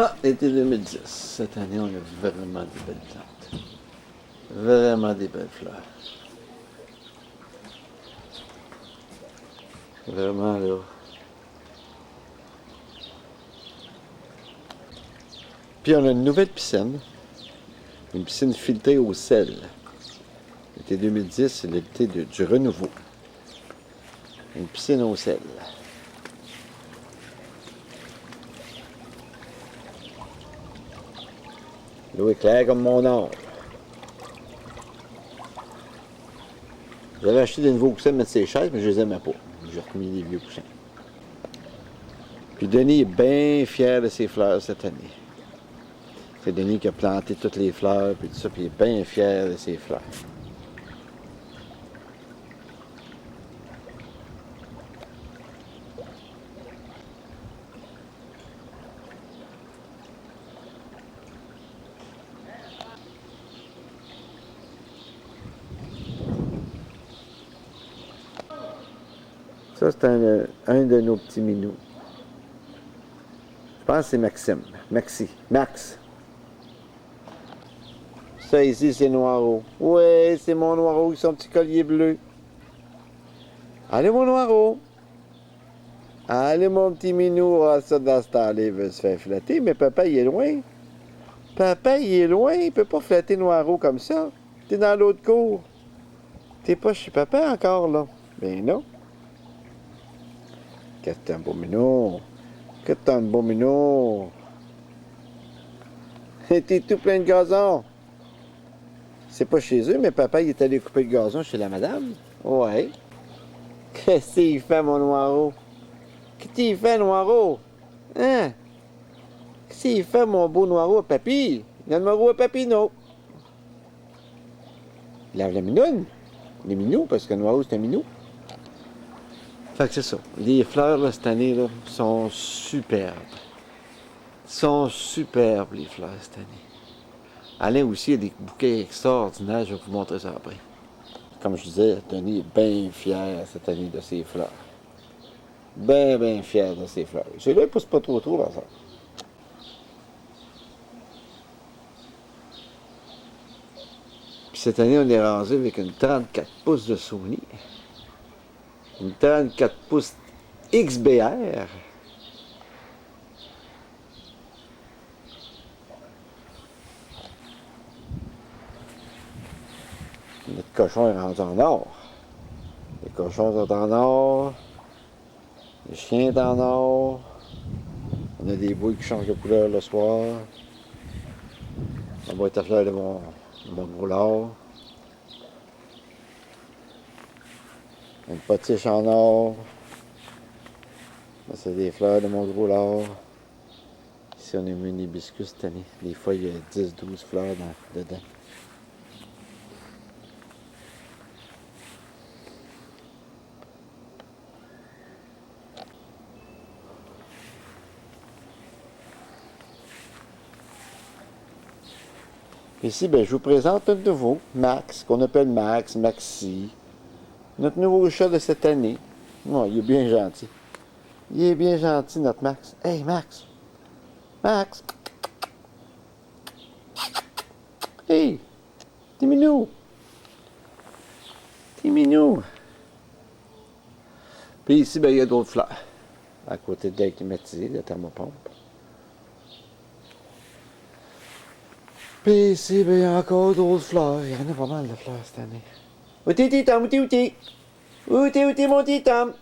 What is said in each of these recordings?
Ah, été 2010. Cette année, on a vraiment des belles plantes. Vraiment des belles fleurs. Vraiment, là. Puis, on a une nouvelle piscine. Une piscine filtrée au sel. L'été 2010, c'est l'été du renouveau. Une piscine au sel. L'eau est claire comme mon or. J'avais acheté des nouveaux coussins à mettre ses chaises, mais je les aimais pas. J'ai remis les vieux coussins. Puis Denis est bien fier de ses fleurs cette année. C'est Denis qui a planté toutes les fleurs, puis tout ça, puis il est bien fier de ses fleurs. Ça, c'est un de nos petits minous. Je pense que c'est Maxime. Max. Ça ici, c'est Noiro. Ouais, c'est mon Noiro avec son petit collier bleu. Allez, mon Noiro. Allez, mon petit minou. Ah, ça, dans ce temps-là, il veut se faire flatter, mais papa, il est loin. Papa, il est loin. Il peut pas flatter Noiro comme ça. T'es dans l'autre cour. T'es pas chez papa encore, là. Ben non. Qu'est-ce que t'as un beau minou? Qu'est-ce que t'as un beau minou? T'es tout plein de gazon. C'est pas chez eux, mais papa, il est allé couper le gazon chez la madame. Ouais. Qu'est-ce qu'il fait, mon Noiro? Qu'est-ce qu'il fait, Noiro? Hein? Qu'est-ce qu'il fait, mon beau Noiro, papy? Il y a le Noiro à Papineau. Il lave la minoune. Les minous, parce que Noiro, c'est un minou. Fait que c'est ça. Les fleurs, là, cette année, là, sont superbes. Sont superbes, les fleurs, cette année. Alain aussi a des bouquets extraordinaires. Je vais vous montrer ça après. Comme je disais, Denis est bien fier cette année de ses fleurs. Bien fier de ses fleurs. Celui-là, il pousse pas trop, là, ça. Puis cette année, on est rasé avec une 34 pouces de Sony. Une 34 pouces XBR. Notre cochon est rendu en or. Les cochons sont en or. Les chiens sont en or. On a des boules qui changent de couleur le soir. La boîte à fleurs de mon gros lard. Une potiche en or. Ça, c'est des fleurs de mon gros lard. Ici, on a mis un hibiscus cette année. Des fois, il y a 10-12 fleurs dedans. Ici, ben, je vous présente notre nouveau, Max, qu'on appelle Max, Maxi. Notre nouveau chat de cette année. Oh, il est bien gentil. Il est bien gentil, notre Max. Hey, Max! Max! Hey! T'es minou! T'es minou! Puis ici, ben, il y a d'autres fleurs. À côté de l'air climatisé, de la thermopompe. Puis ici, ben, il y a encore d'autres fleurs. Il y en a pas mal de fleurs cette année. Où t'es, Tom? Où t'es? Où t'es, mon petit Tom?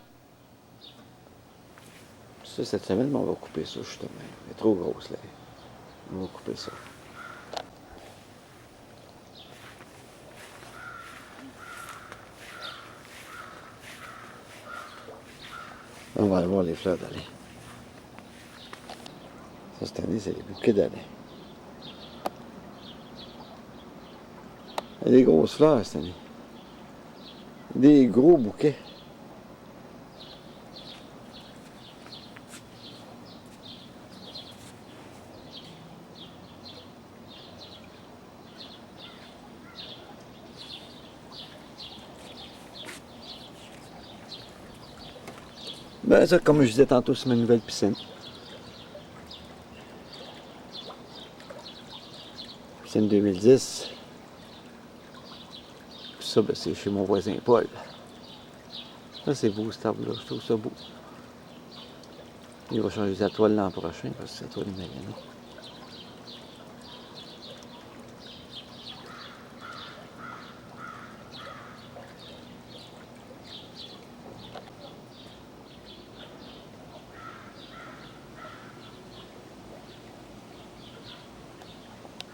Ça, cette semaine, on va couper ça, justement. Elle est trop grosse, là. On va couper ça. On va aller voir les fleurs d'Alain. Ça, cette année, c'est les bouquets d'Alain. Il y a des grosses fleurs cette année. Des gros bouquets. Ben ça, comme je disais tantôt, c'est ma nouvelle piscine. Piscine 2010. Puis ça, ben, c'est chez mon voisin Paul. Ça, c'est beau, cet arbre-là. Je trouve ça beau. Il va changer sa toile l'an prochain parce que sa toile est maganée.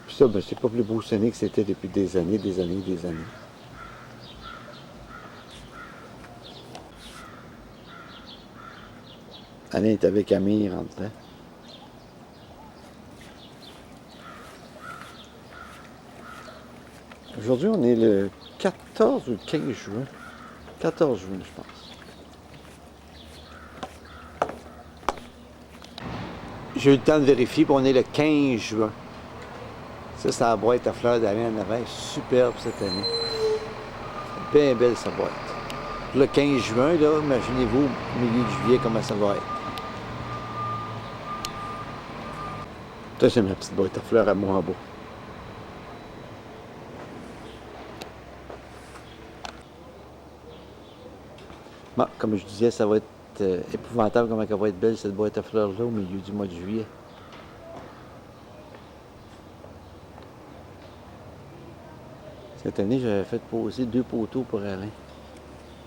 Puis ça, ben, c'est pas plus beau sonné que c'était depuis des années, des années, des années. Alain est avec Amir en temps. Aujourd'hui, on est le 14 ou le 15 juin. 14 juin, je pense. J'ai eu le temps de vérifier, puis on est le 15 juin. Ça, c'est la boîte à fleurs d'Alain en avant. Superbe cette année. Bien belle, sa boîte. Le 15 juin, là, imaginez-vous, au milieu de juillet, comment ça va être. Ça, c'est ma petite boîte à fleurs à moi en bas. Bon, comme je disais, ça va être épouvantable comment elle va être belle, cette boîte à fleurs-là, au milieu du mois de juillet. Cette année, j'avais fait poser 2 poteaux pour Alain.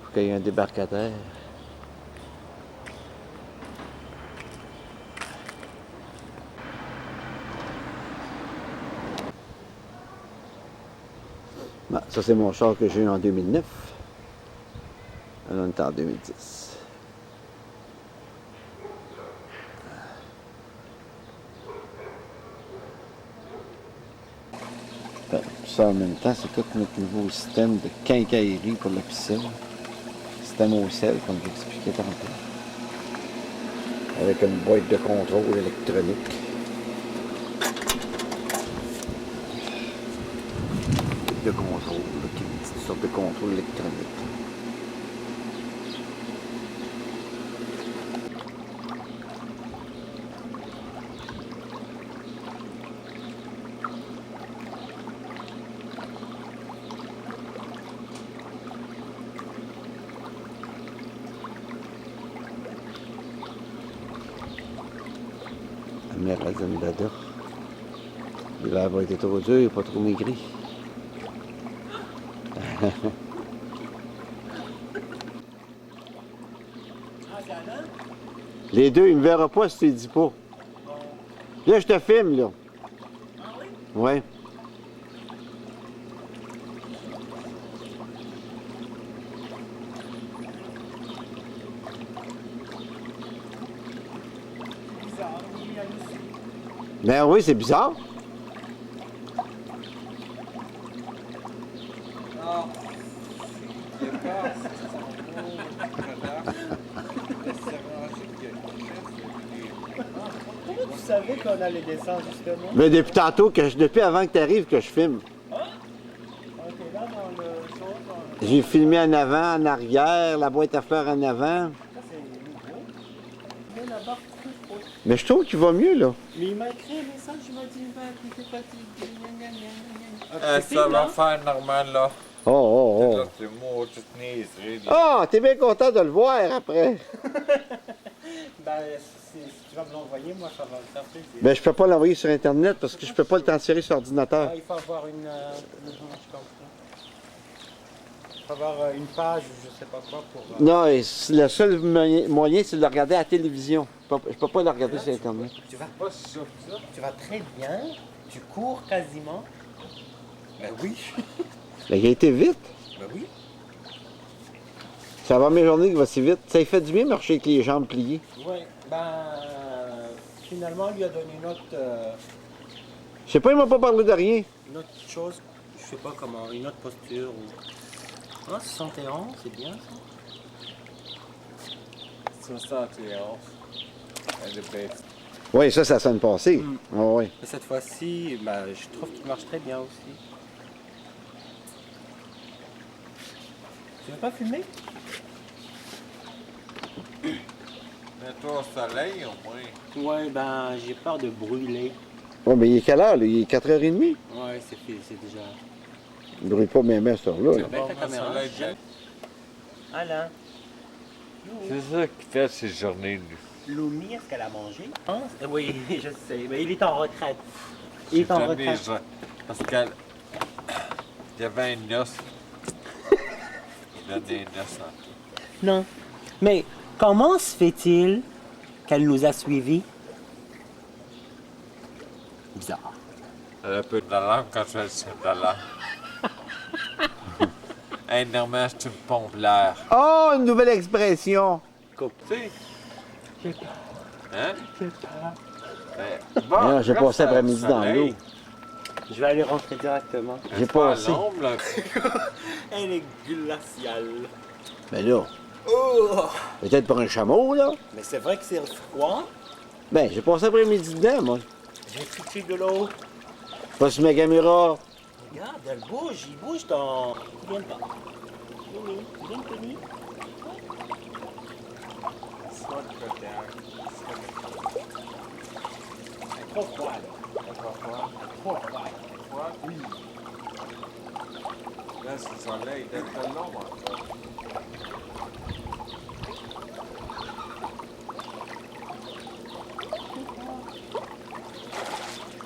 Pour qu'il y ait un débarcadère. Bon, ça, c'est mon char que j'ai eu en 2009. Là, on est en 2010. Bon, ça, en même temps, c'est tout notre nouveau système de quincaillerie pour la piscine. Système au sel, comme j'expliquais tantôt. Avec une boîte de contrôle électronique. De contrôle, là, qui est une petite sorte de contrôle électronique. La mère Azandada. L'hiver va être trop dur, pas trop maigri. Les deux, ils me verront pas si tu les dis pas. Là, je te filme, là. Ah oui? Ouais. Bizarre, il y a aussi. Ben oui, c'est bizarre. Ah, si je passe, ça s'en va, c'est arrangé que Comment tu savais qu'on allait descendre justement? Mais depuis tantôt, depuis avant que tu arrives, que je filme. Ok, là dans le chose, J'ai filmé en avant, en arrière, la boîte à fleurs en avant. ça c'est nouveau. Mais là-bas, trop. Mais je trouve qu'il va mieux, là. Mais il m'a écrit un message, il m'a dit, ben, tu es fatigué, gna, gna, gna, gna, gna. C'est ça fini, va là? faire normal là. Oh, oh, oh. Là, c'est moi, tu te niaiserais. Ah, t'es bien content de le voir après. Ben, si tu vas me l'envoyer, moi ça va me faire plaisir. Ben, je peux pas l'envoyer sur Internet parce que je peux pas le transférer sur ordinateur. Ah, il faut avoir une. Je comprends. Il faut avoir une page ou je sais pas quoi pour. Non, et le seul moyen, c'est de le regarder à la télévision. Je peux pas le regarder sur Internet. Tu vas, Pas ça. tu vas très bien, tu cours quasiment. Ben oui. Ben, il a été vite. Ben oui. Ça va mes journées qui va si vite. Ça lui fait du bien marcher avec les jambes pliées. Oui, ben. Finalement, il lui a donné Je sais pas, il m'a pas parlé de rien. une autre chose, je sais pas comment, une autre posture. Ou... Ah, 71, c'est bien ça. 71. Elle est bête. Oui, ça la semaine passée. Mm. Ah oui. Et cette fois-ci, ben, je trouve qu'il marche très bien aussi. Tu veux pas fumer? Mais toi au soleil au moins. Ouais, ben j'ai peur de brûler. Ouais, mais il est quelle heure, là? Il est 4h30? Ouais, c'est déjà... Il ne brille pas même à cette heure-là. Tu là. as bien ta caméra. Alain. C'est ça qu'il fait ces journées, lui. Loumi, est-ce qu'elle a mangé? Oui, je sais, mais il est en retraite. Il est en retraite. Parce qu'il y avait un os. Il donnait un os en tout. Non. Mais comment se fait-il qu'elle nous a suivis? Bizarre. Elle a un peu de la langue quand je fais de la langue. Hey, normalement, c'est une pompe l'air. Oh, une nouvelle expression! Tu sais? J'ai peur. Hein? J'ai peur. Ben, bon, Non, j'ai comme passé ça, l'après-midi dans soleil, l'eau. Je vais aller rentrer directement. J'ai c'est pas à passé. l'ombre, là. Elle est glaciale. Ben là, Oh! peut-être pour un chameau, là. Mais c'est vrai que c'est froid. Ben, j'ai passé l'après-midi dedans, moi. J'ai foutu de l'eau. Pas sur ma caméra. Regarde, elle bouge, il bouge dans... Il vient pas. Oui, il vient Tony. Soit de côté, Trop froid, là. Trop froid. Trop froid. Froid? Oui. Là, c'est le soleil. Il est de l'ombre encore.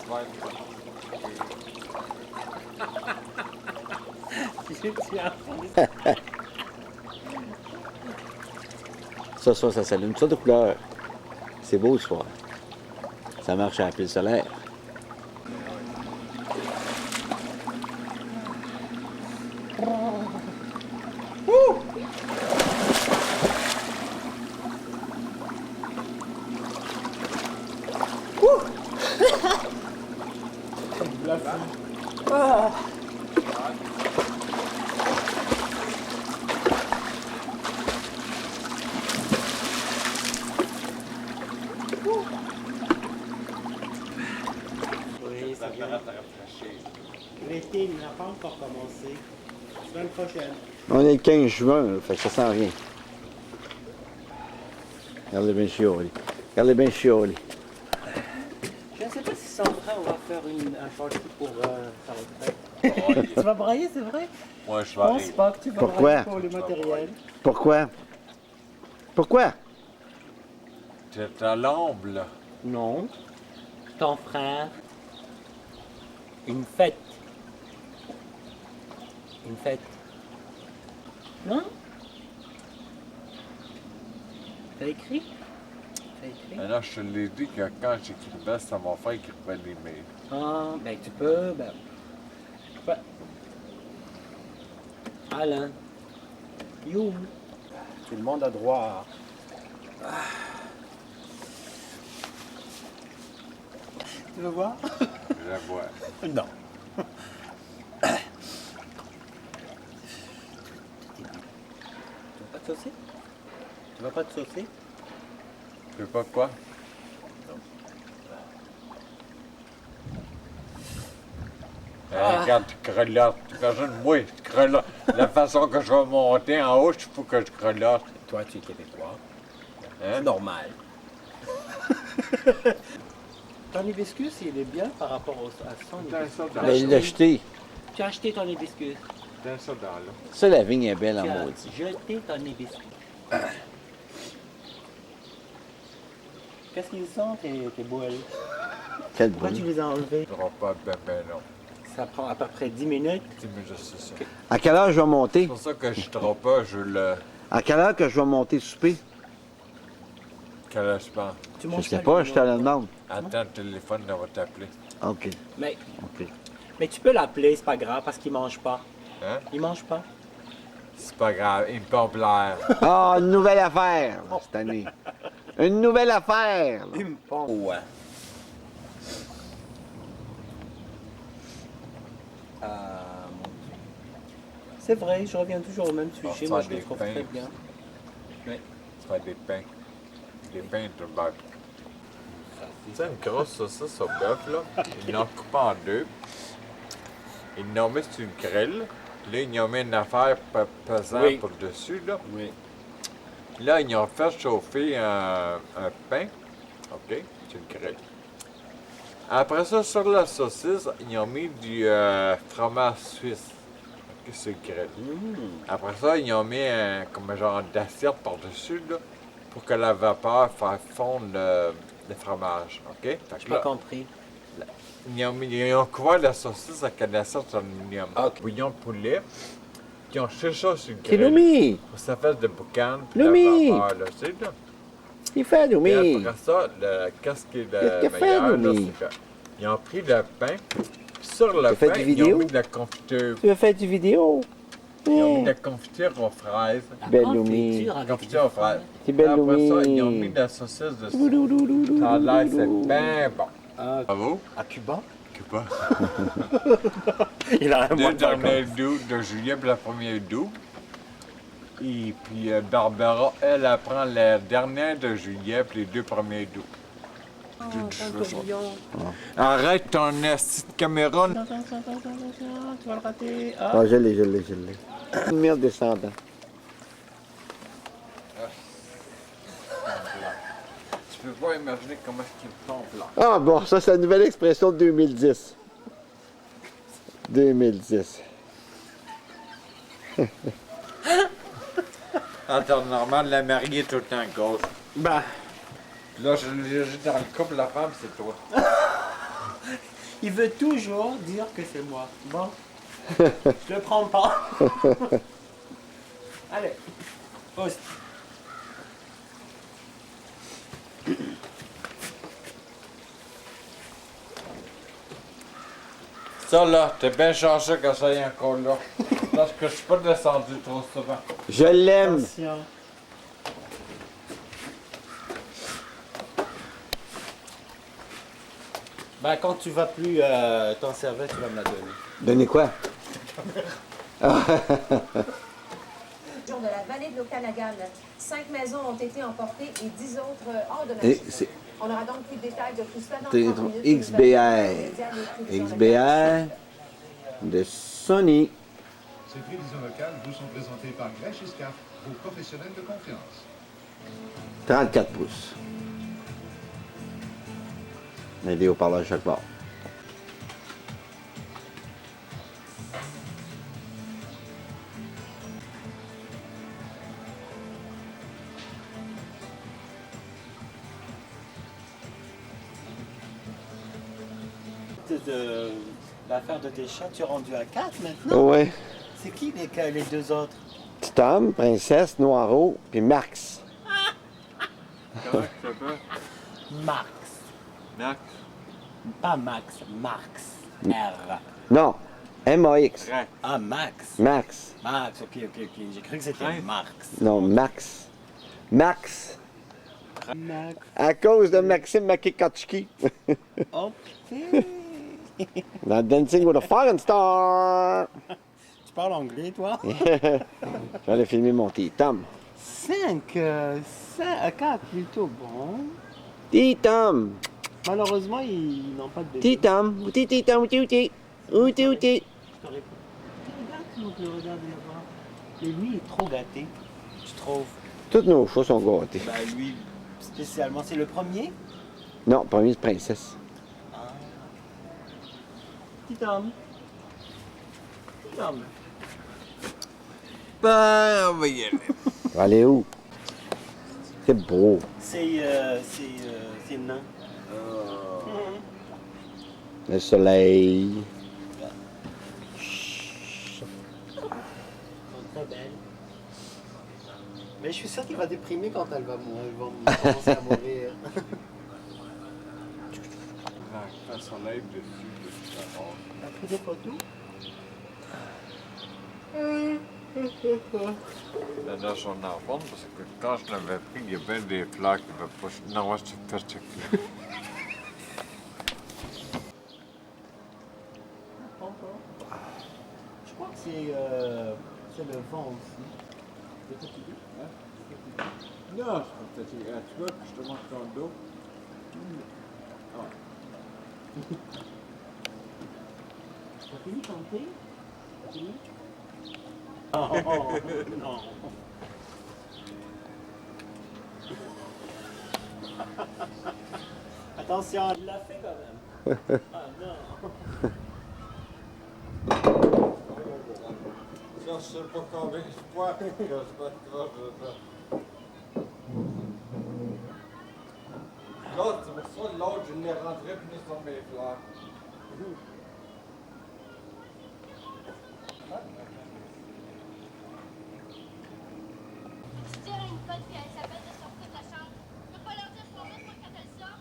Ouais. Ça s'allume ça de couleur. C'est beau ce soir. Ça marche à la pile solaire. Oui, ça vient. L'été, il n'a pas encore commencé. Semaine prochaine. On est le 15 juin, là, fait que ça sent rien. Regardez bien chiolé. Regardez bien chiolé. Je ne sais pas si Sandra va faire un chantier pour sa retraite. Tu vas brailler, c'est vrai? Moi, je Je vais pense arriver. pas que tu vas Pourquoi? brailler pour le matériel. Pourquoi? Pourquoi? T'es à l'ombre, là. Non. Ton frère. Une fête. Une fête. Non? T'as écrit? T'as écrit? Alors, je te l'ai dit que quand j'écrivais, c'était mon frère qui écrivait les mails. Ah, ben tu peux, ben... Ouais. Alain. You. Tout le monde a droit à... Tu veux voir? Je la vois. Non. Tu vas pas te saucer? Tu vas pas te saucer? Tu veux pas quoi? Regarde, tu grelottes. Imagine-moi, tu grelottes. La façon que je vais monter en haut, il faut que je grelotte. Toi, tu es québécois. Hein? C'est normal. Ton hibiscus, il est bien par rapport à son hibiscus. Ben, il l'a acheté. Tu as acheté ton hibiscus. Tiens ça dans là. Ça, la vigne est belle en Tu as maudit. jeté ton hibiscus. Qu'est-ce qu'ils sont, tes boules? Quelle Pourquoi tu bonne. les as enlevés? Ça ne pas ben long. Ça prend à peu près 10 minutes. 10 minutes, c'est ça. À quelle heure je vais monter? C'est pour ça que je ne pas, je le. À quelle heure que je vais monter souper? Quel âge je pense? Tu Je manges sais pas, pas, le je te le demande. Attends, le téléphone, on va t'appeler. OK, Mais, OK. mais tu peux l'appeler, c'est pas grave, parce qu'il mange pas. Hein? Il mange pas. C'est pas grave, il me pompe l'air. Ah, une nouvelle affaire, là, cette année. Une nouvelle affaire, là. Il me pompe. Ouais. C'est vrai, je reviens toujours au même On sujet. va Moi, faire je le des trouve pains. très bien. Tu fais des pains. Des pains de beurre. Tu sais, une grosse saucisse au bœuf, là, ils l'ont coupé en deux. Ils l'ont mis sur une grille. Là, ils ont mis une affaire pesante Oui. pour le dessus, là. Oui. Là, ils ont fait chauffer un pain. OK, c'est une grille. Après ça, sur la saucisse, ils ont mis du fromage suisse. Que c'est grillé. Après ça, ils ont mis comme un genre d'assiette par-dessus, là, pour que la vapeur fasse fondre le fromage. OK? Fait J'ai que pas là, compris. ils ont couvert la saucisse avec une assiette d'aluminium. OK. Bouillon de poulet. Puis ils ont cherché ça sur le C'est grill. Lumi! Ça fait de boucan, puis Lumi! la vapeur, là, tu sais, là. Il fait, Puis Lumi! après ça, qu'est-ce qui est Qu'est-ce le qu'il fait, meilleur, là, Lumi? c'est qu'ils ont pris le pain, puis sur le Tu fais pain, du ils vidéo? ont mis de la confiture. Tu veux faire du vidéo? Ils ont mis Ouais. de la confiture aux fraises. Belle Lumi. Confiture aux fraises. C'est belle Après ça, Lumi. ils ont mis de la saucisse dessus. Ça a l'air, c'est bien bon. Ah, Bravo. à Cuba? Cuba. Il a un Le mois de dernier vacances. doux de juillet puis la première d'août. Et puis Barbara, elle prend la dernière de juillet puis les 2 premiers d'août. Arrête ton esti de caméra. Tu vas le rater. Ah. Ah, je l'ai. Une merde descendant. Tu peux pas imaginer comment est-ce qu'il tombe là. Ah bon, ça c'est la nouvelle expression de 2010. 2010. En temps normal, la mariée est tout le temps gauche. Bah, Là, je l'ai juste dans le couple, la femme, c'est toi. il veut toujours dire que c'est moi. Bon, je le prends pas. Allez, poste. Ça là, t'es bien chanceux que ça y est encore là. Parce que je suis pas descendu trop souvent. Je l'aime. Attention. Ben, quand tu vas plus t'en servir, tu vas me la donner. Donnez quoi? De la vallée de l'Okanagan. 5 maisons ont été emportées et 10 autres Et endommagées. c'est On aura donc plus de détails de tout cela dans T'es 30 ton minutes. XBR de Sony. Ces prévisions locales vous sont présentées par Grèche Escaf, vos professionnels de confiance. 34 pouces. Les haut-parleurs à chaque bord. De l'affaire de tes chats, tu es rendu à 4 maintenant? Ouais. C'est qui les deux autres? Petit Tom, Princesse, Noiro, puis Max. Comment tu t'appelles? Max. Max. Pas Max, Max. R. Non, M-A-X. Crac. Ah, Max. Max. Max, ok. J'ai cru que c'était Ouais. Max. Non, Max. Max. Max. À cause de Maxime Makikotchki. Ok. Dans Dancing with a Foreign Star. Tu parles anglais, toi? J'allais filmer mon petit Tom. 5 à 4 plutôt. Bon. Petit Tom. Malheureusement, ils n'ont pas de Petit bébé. Tom. Outi Tom, outi. Outi. Regarde comment tu le regardes là-bas. Mais lui, il est trop gâté, je trouve. Toutes nos chats sont gâtés. Bah lui, spécialement, c'est le premier. Non, premier, c'est Princesse. Petit homme. Petit homme. Ben, on va y aller. On va aller où? C'est beau. C'est nain. Le soleil. Ils sont très belles. Mais je suis sûr qu'il va déprimer quand elle va commencer à mourir. Un soleil dessus, T'as pris des photos? La neige en enfant, parce que quand je l'avais pris, il y avait des fleurs qui ne pas. Non, moi, je te fais checker. Je crois que c'est le vent aussi. Non, je peux te checker. Tu vois que je te montre ton dos? T'as fini de chanter? T'as fini? Oh, non. Attention, il l'a fait quand même. Ça, je sais pas combien de fois que je m'accroche de ça. L'autre, c'est pour ça, l'autre, je l'ai rentré puis mis sur mes fleurs. Si tu as une pote puis elle s'appelle de sortir de la chambre, tu peux pas leur dire combien de fois quand elle sort?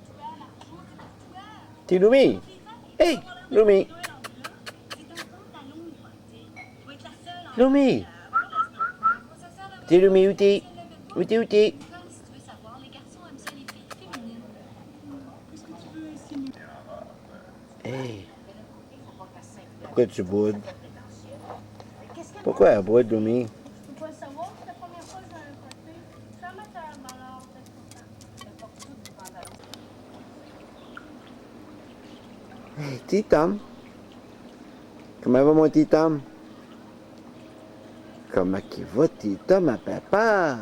Toi, l'argent, c'est pour toi. T'es Lumi? Hey, Lumi! Lumi! T'es Lumi, où t'es? Où t'es, où t'es? Si tu veux savoir, les garçons aiment ça les filles féminines. Hey! Pourquoi tu boudes? Pourquoi elle boude, Lumi? Tu peux pas le savoir, c'est la première fois que j'ai un côté. Comment t'as un malheur, peut-être content. Hey, petit Tom! Comment va mon petit Tom? Comment qu'il va, petit Tom à papa?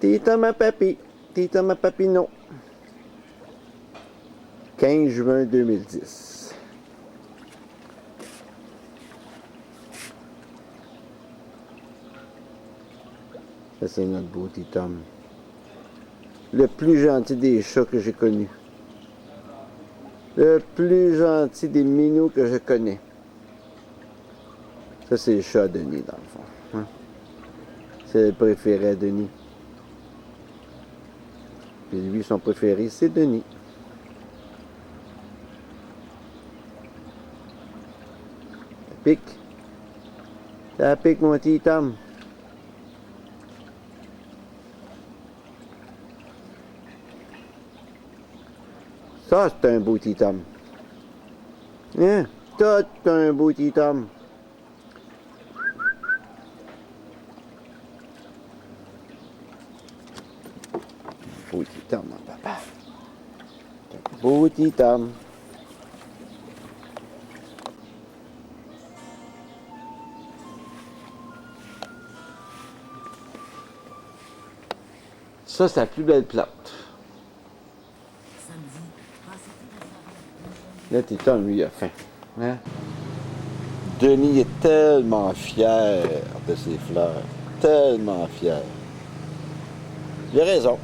Petit Tom à papi. Petit Tom à papino. 15 juin 2010. Ça, c'est notre beau petit Tom. Le plus gentil des chats que j'ai connus. Le plus gentil des minous que je connais. Ça, c'est le chat à Denis, dans le fond. Hein? C'est le préféré à Denis. Puis lui, son préféré, c'est Denis. Ça pique. Ça pique, mon petit Tom. Ça, c'est un beau petit Tom. Hein? Ça, c'est un beau petit Tom. Beau petit Tom, mon papa. Beau petit Tom. Ça, c'est la plus belle plante. Là, petit Tom, lui, il a faim. Hein? Denis est tellement fier de ses fleurs. Tellement fier. Il a raison.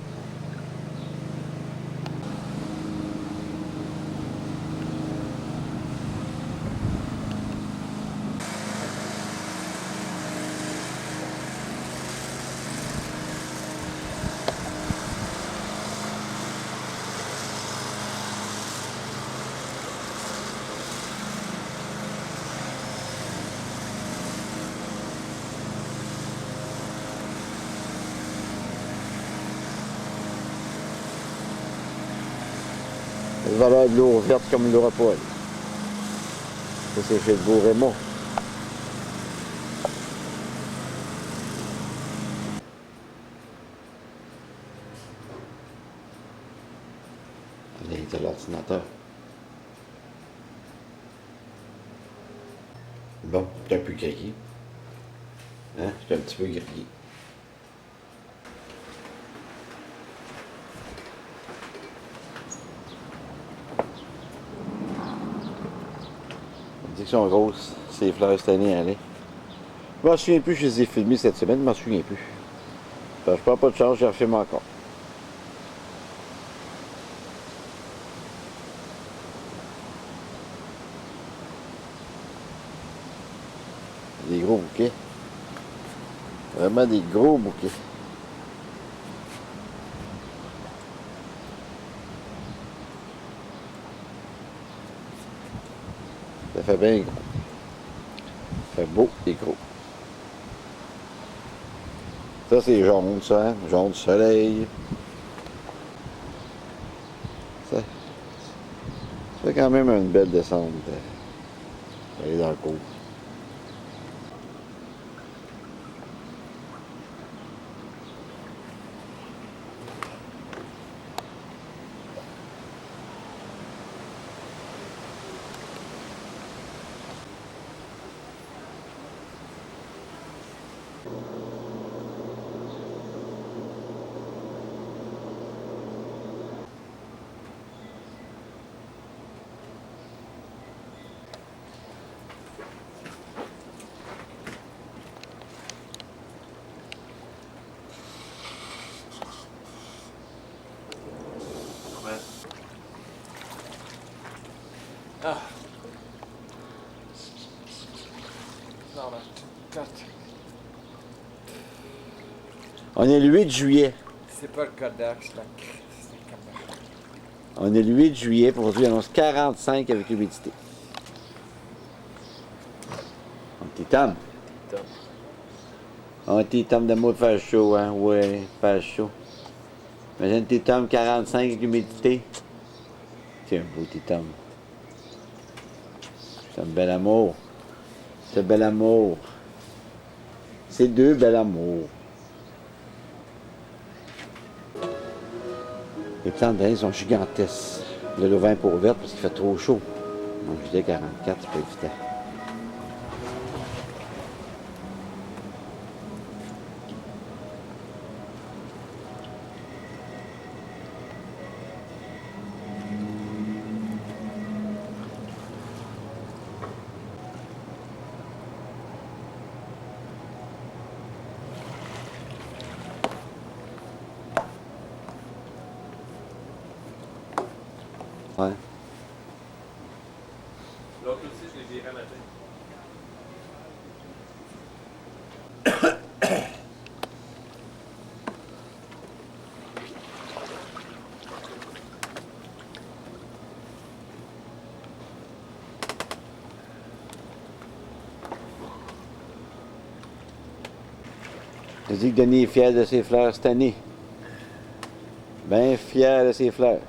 Il va avoir de l'eau verte comme il n'aura pas. Ça, c'est chez le beau Raymond. Il est à l'ordinateur. Bon, c'est un peu grillé. Hein? C'est un petit peu grillé. On dit que sont grosses, ces fleurs cette année, allez. Je m'en souviens plus, je les ai filmées cette semaine, je m'en souviens plus. Je prends pas de chance, je les refilme encore. Des gros bouquets. Vraiment des gros bouquets. Ça fait bien gros. Ça fait beau et gros. Ça, c'est jaune, ça, hein? Jaune soleil. Ça, c'est quand même une belle descente. Aller dans le cours. On est le 8 juillet. C'est pas le Kodak, c'est la crise. On est le 8 juillet. Pour aujourd'hui, il annonce 45 avec l'humidité. Un petit Tom. Un petit Tom de moi de faire chaud, hein? Ouais, faire chaud. Imagine petit Tom 45 avec l'humidité. C'est un beau petit Tom. C'est un bel amour. C'est un bel amour. C'est deux bel amours. Les plantes d'année sont gigantesques. Le levain est pas ouvert parce qu'il fait trop chaud. Donc, je disais 44, c'est pas évident. Ouais. L'autre aussi, je l'ai viré matin. Je dis que Denis est fier de ses fleurs cette année. Bien fier de ses fleurs.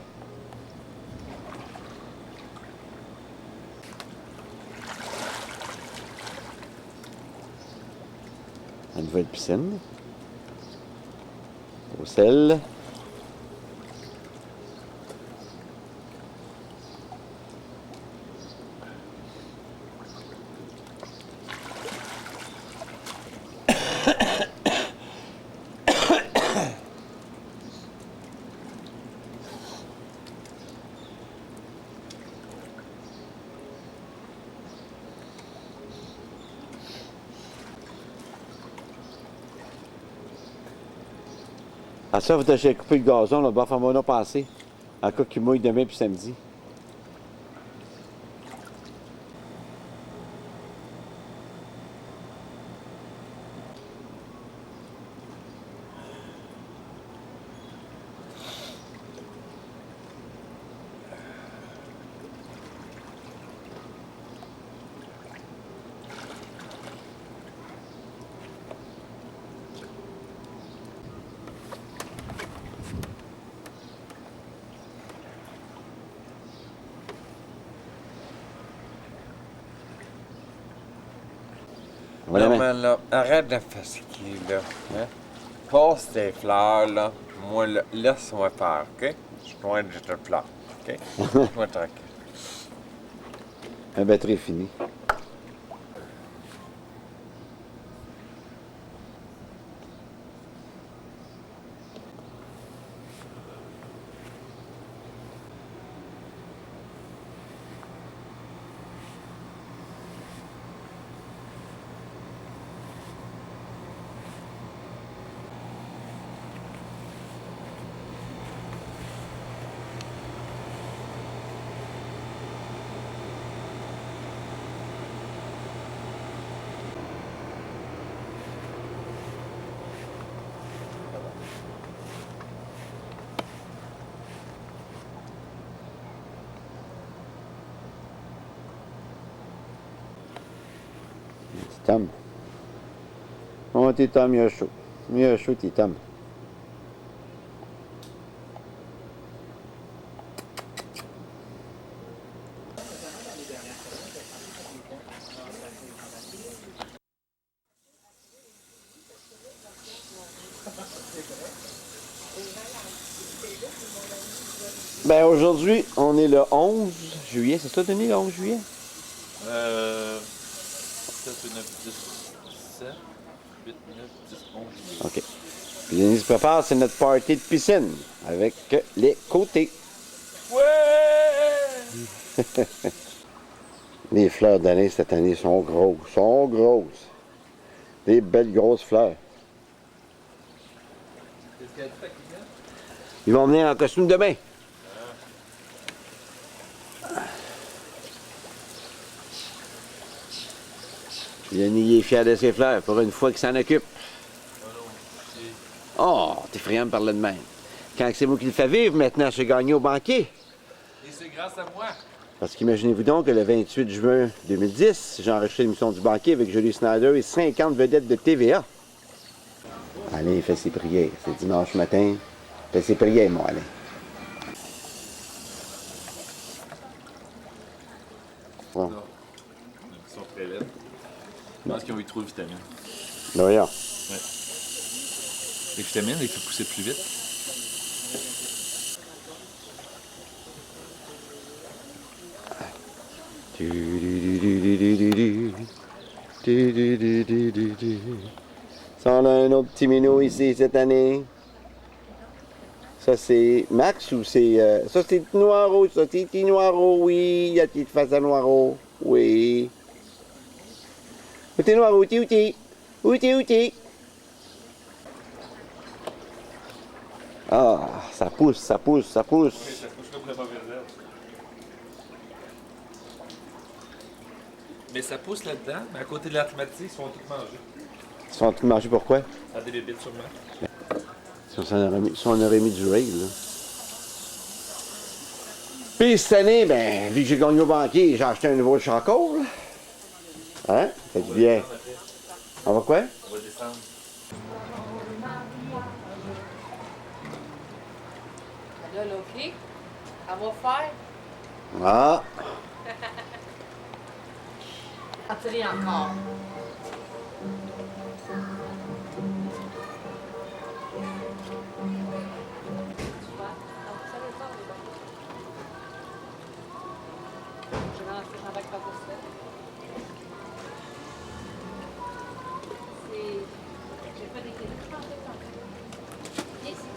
Une nouvelle piscine. Au sel. À ça, vous avez coupé le gazon, là-bas, faire-moi là passer. En cas qu'il mouille demain puis samedi. Voilà, Non, mais là, arrête de fatiguer, là. Hein? Passe tes fleurs, là. Moi, là, laisse-moi faire, OK? Je suis loin de te fleurs, OK? Laisse-moi tranquille. la batterie est finie. Petit Tom. Oh, petit Tom, il a chaud. Il a chaud, petit Tom. Ben aujourd'hui, on est le 11 juillet. C'est ça, Denis, le 11 juillet? 7, 8, 9, 10, 7, 8, 9, 10, 11. OK. Puis Denis se prépare, c'est notre party de piscine avec les côtés. Ouais! Les fleurs d'année cette année sont grosses. Sont grosses. Des belles grosses fleurs. Qu'est-ce qu'elle fait, Kylian? Ils vont venir en costume demain. Denis est fier de ses fleurs pour une fois qu'il s'en occupe. Oh non, Oh, t'es friand de parler de même. Quand c'est moi qui le fais vivre, maintenant, j'ai gagné au banquier. Et c'est grâce à moi. Parce qu'imaginez-vous donc que le 28 juin 2010, j'ai enregistré l'émission du banquier avec Julie Snyder et 50 vedettes de TVA. Alain, il fait ses prières. C'est dimanche matin. Il fait ses prières, mon Alain. Bon. Non. Ils sont très laides. Je pense qu'ils ont eu trop de vitamines. Ben voyons. Les vitamines, les fait pousser plus vite. Ça, on a un autre petit minou ici cette année. Ça, c'est Max ou c'est... ça, c'est Noiro. Ça, c'est petit Noiro, oui. Il y a petite face à Noiro. Oui. Où t'es Noiro? Où t'es? Où t'es? Ah, ça pousse, ça pousse, ça pousse. Ça pousse comme la mauvaise herbe. Mais ça pousse là-dedans, mais à côté de l'atmatique, ils sont tous mangés. Ils sont en train de manger pourquoi? Ça a des bébites sûrement. Si on aurait mis du rail, là. Puis cette année, ben, vu que j'ai gagné au banquier, j'ai acheté un nouveau charcoal. Hein? Ça fait du bien. On va quoi? On va descendre. Là, OK. Elle va faire. Ah! Attirer encore. Je vais lancer avec pas pour ça. J'ai pas d'équilibre. Viens ici.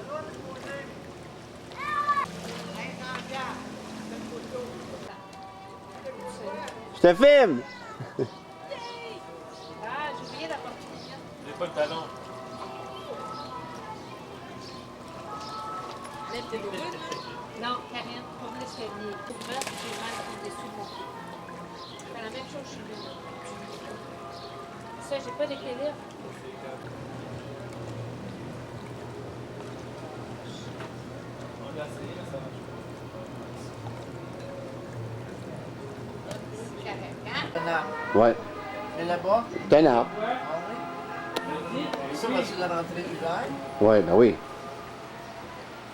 Je te filme! Ah, j'ai oublié d'apporter. J'ai pas le talon. Lève tes dos. Non, Karine, comme l'escalier. Pour moi, j'ai mal au dessus de mon pied. Je fais la même chose chez lui. Ça, j'ai pas d'équilibre. On l'a essayé, mais ça marche C'est correct, hein? Ouais. Et là-bas, C'est un arbre. ça, vas-tu la rentrée d'hiver? Ouais, ben oui.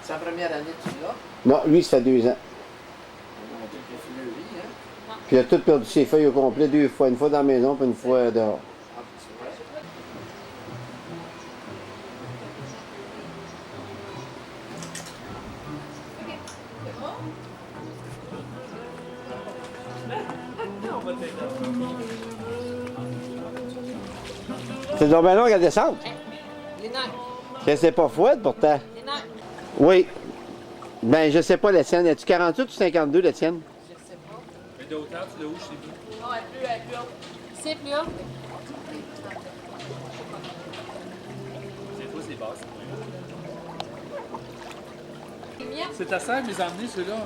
C'est la première année que tu l'as. Non, lui, ça fait 2 ans. On a quelques fleurs, oui, hein? Puis il a tout perdu ses feuilles au complet 2 fois. Une fois dans la maison, puis une fois dehors. Ah, tu vois. C'est donc bien long à descendre. Les nerfs. C'est pas fouette pourtant. Les nerfs. Oui. Ben, je sais pas la tienne. Es-tu 48 ou 52 la tienne? Je sais pas. Mais de hauteur, tu l'as où chez vous? Non, elle est plus haut. C'est plus haut. C'est pas, c'est basse. Les miens. C'est ta sœur qui les a emmenés, ceux-là.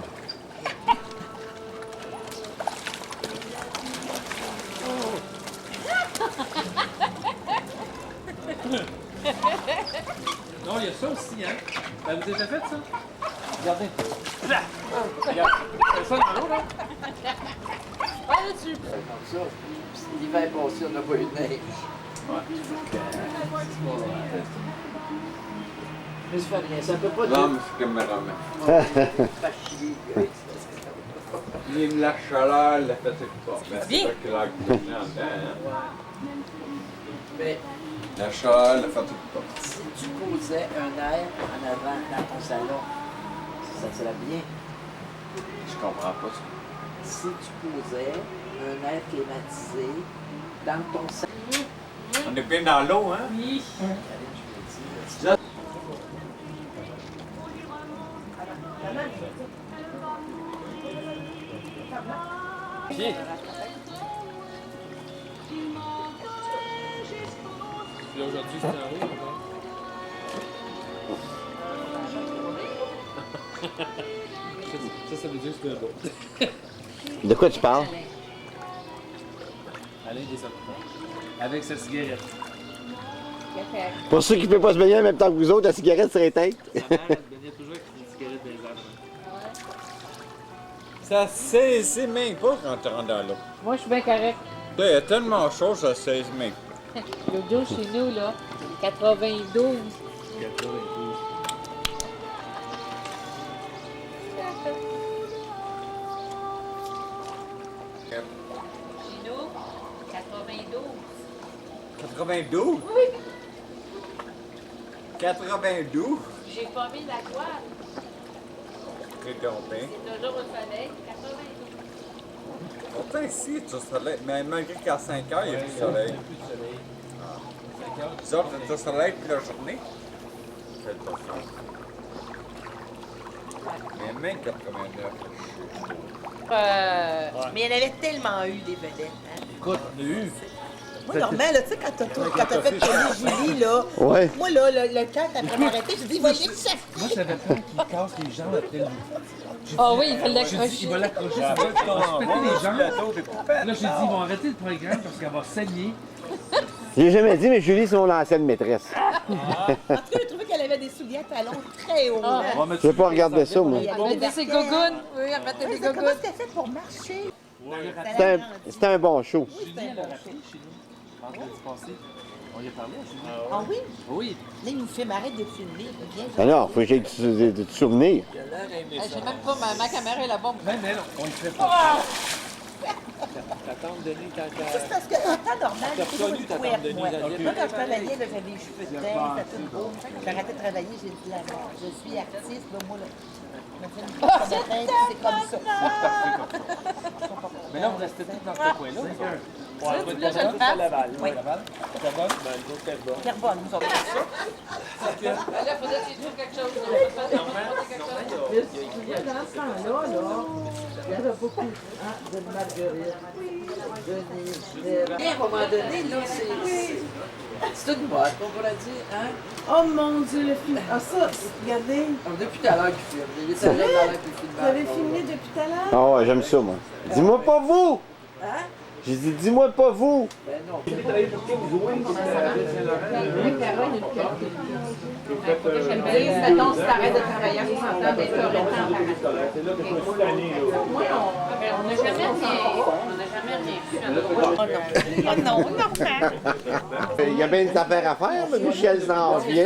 Non, il y a ça aussi, hein? Vous avez déjà fait ça? Regardez. Là! Regarde. C'est ça dans l'eau, là? Pas là-dessus. Comme ça, l'hiver passé, on n'a pas eu de neige. Mais ça fait rien, ça peut pas Non, dire. mais c'est caméraman. Pas chier. Même la chaleur, la fait pas. Ben, c'est Bien. ça que l'air qui est en dedans, hein. Mais La chaleur, la fait pas. si tu posais un air en avant dans ton salon, ça serait bien. Je comprends pas ça. Si tu posais un air climatisé dans ton salon, On est bien dans l'eau, hein? Oui. Pied. Puis aujourd'hui, c'est en haut, encore. Ça veut dire que c'est un beau. De quoi tu parles? Allez, descends. Avec sa cigarette. Café. Pour ceux qui ne peuvent pas se baigner en même temps que vous autres, la cigarette serait éteinte. Sa mère, elle se baignait toujours avec une cigarette dans les arbres. Ça saisit même pas quand tu rentres dans l'eau. Moi, je suis bien correct. Là, il y a tellement chaud, ça saisit même. L'eau d'eau chez nous, là, 92. 92. Chez nous, 92. 92? Oui. 92? J'ai pas mis la toile. C'est donc bien. C'est toujours au soleil, 92. Pourtant, ici, tu as le soleil. Mais malgré qu'à 5 heures, il y a du soleil. Il n'y a plus de soleil. 5 heures. Les autres, tu as le soleil toute la journée. C'est pas ça. Mais même 89. Mais il y en avait tellement eu des vedettes. Hein? Écoute, on a eu. Moi, normal, là, tu sais, quand t'as fait Tony Julie, là, Ouais. moi, là, le cœur, après m'arrêter, j'ai dit, il va les chercher. Moi, j'avais peur qu'il casse les jambes après le. Ah oui, il va J'ai dit, l'accrocher. il va l'accrocher, ça va péter les jambes. Là, j'ai dit, ils vont arrêter le programme parce qu'elle va saigner. J'ai jamais dit, mais Julie, c'est mon ancienne maîtresse. En tout cas, j'ai trouvé qu'elle avait des souliers à talons très hauts. Ah. hein. Je vais pas regarder ça, moi. Elle mettait ses gougounes. Oui, elle mettait des Comment gougounes. c'était fait pour marcher? C'était un bon show. Julie, elle a rappelé chez nous. Vendredi passé. On y a parlé à Julie. Ah oui? Oui. Là, il nous filme, arrête de filmer. Viens, Alors, faut que j'aie des souvenirs. J'ai même pas ma caméra est là-bas. Même elle, on y fait pas. Ta tante Denis, quand c'est parce que en temps normal, T'as j'ai toujours reconnu une ta couette, tante Denise, moi. elle Moi, quand je travaillais, là, j'avais les cheveux de teint, c'était tout beau. J'ai arrêté de travailler, j'ai dit, là, je suis artiste, là, moi, là. Je me fais une coupe de teint, c'est comme ça. Mais là, on restait tous dans ce coin-là. Ouais, on va être tous à Laval. Oui. Laval, Terrebonne. Ben, nous autres, Terrebonne. Terrebonne, nous autres, c'est ça. Là, il faudrait que tu trouves quelque chose. Dans ce temps-là, il y avait beaucoup de Marguerite, Denise, À un moment donné, là, c'est une boîte, on pourrait dire, hein? Oh mon Dieu, le film. Ah, ça, regardez. Depuis tout à l'heure qu'il filme. Il est allé dans l'heure qu'il filme. Vous avez filmé depuis tout à l'heure? Ah ouais, j'aime ça, moi. Dis-moi pas vous! Hein? J'ai dit, dis-moi pas vous! Ben non. Mettons, si t'arrêtes de travailler à 60 ans, ben, tu aurais le temps on n'a jamais rien. Oh non, non. Il y a bien des affaires à faire, mais Michel s'en vient.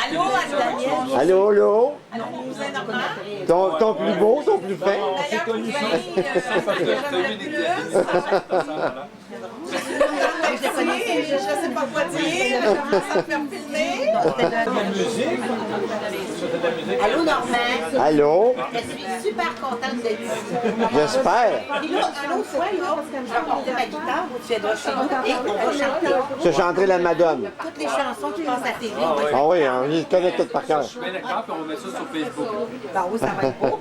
Allô, Daniel? Allô, allô? Allô, cousin Normand? Ton plus beau, ton plus fin? D'ailleurs, je ne sais pas quoi dire, je commence à me faire filmer. Allô, Normand? Allô? Je suis super contente d'être ici. J'espère. Puis là, une autre fois, là, je vais porter ma guitare, tu viendras chez nous et on va chanter Je chanterai la Madone. toutes les chansons qui passent à la télé. Ah oui, hein, je les connais toutes par cœur. Je suis bien d'accord, puis on met ça sur Facebook. Ben oui, ça va être beau.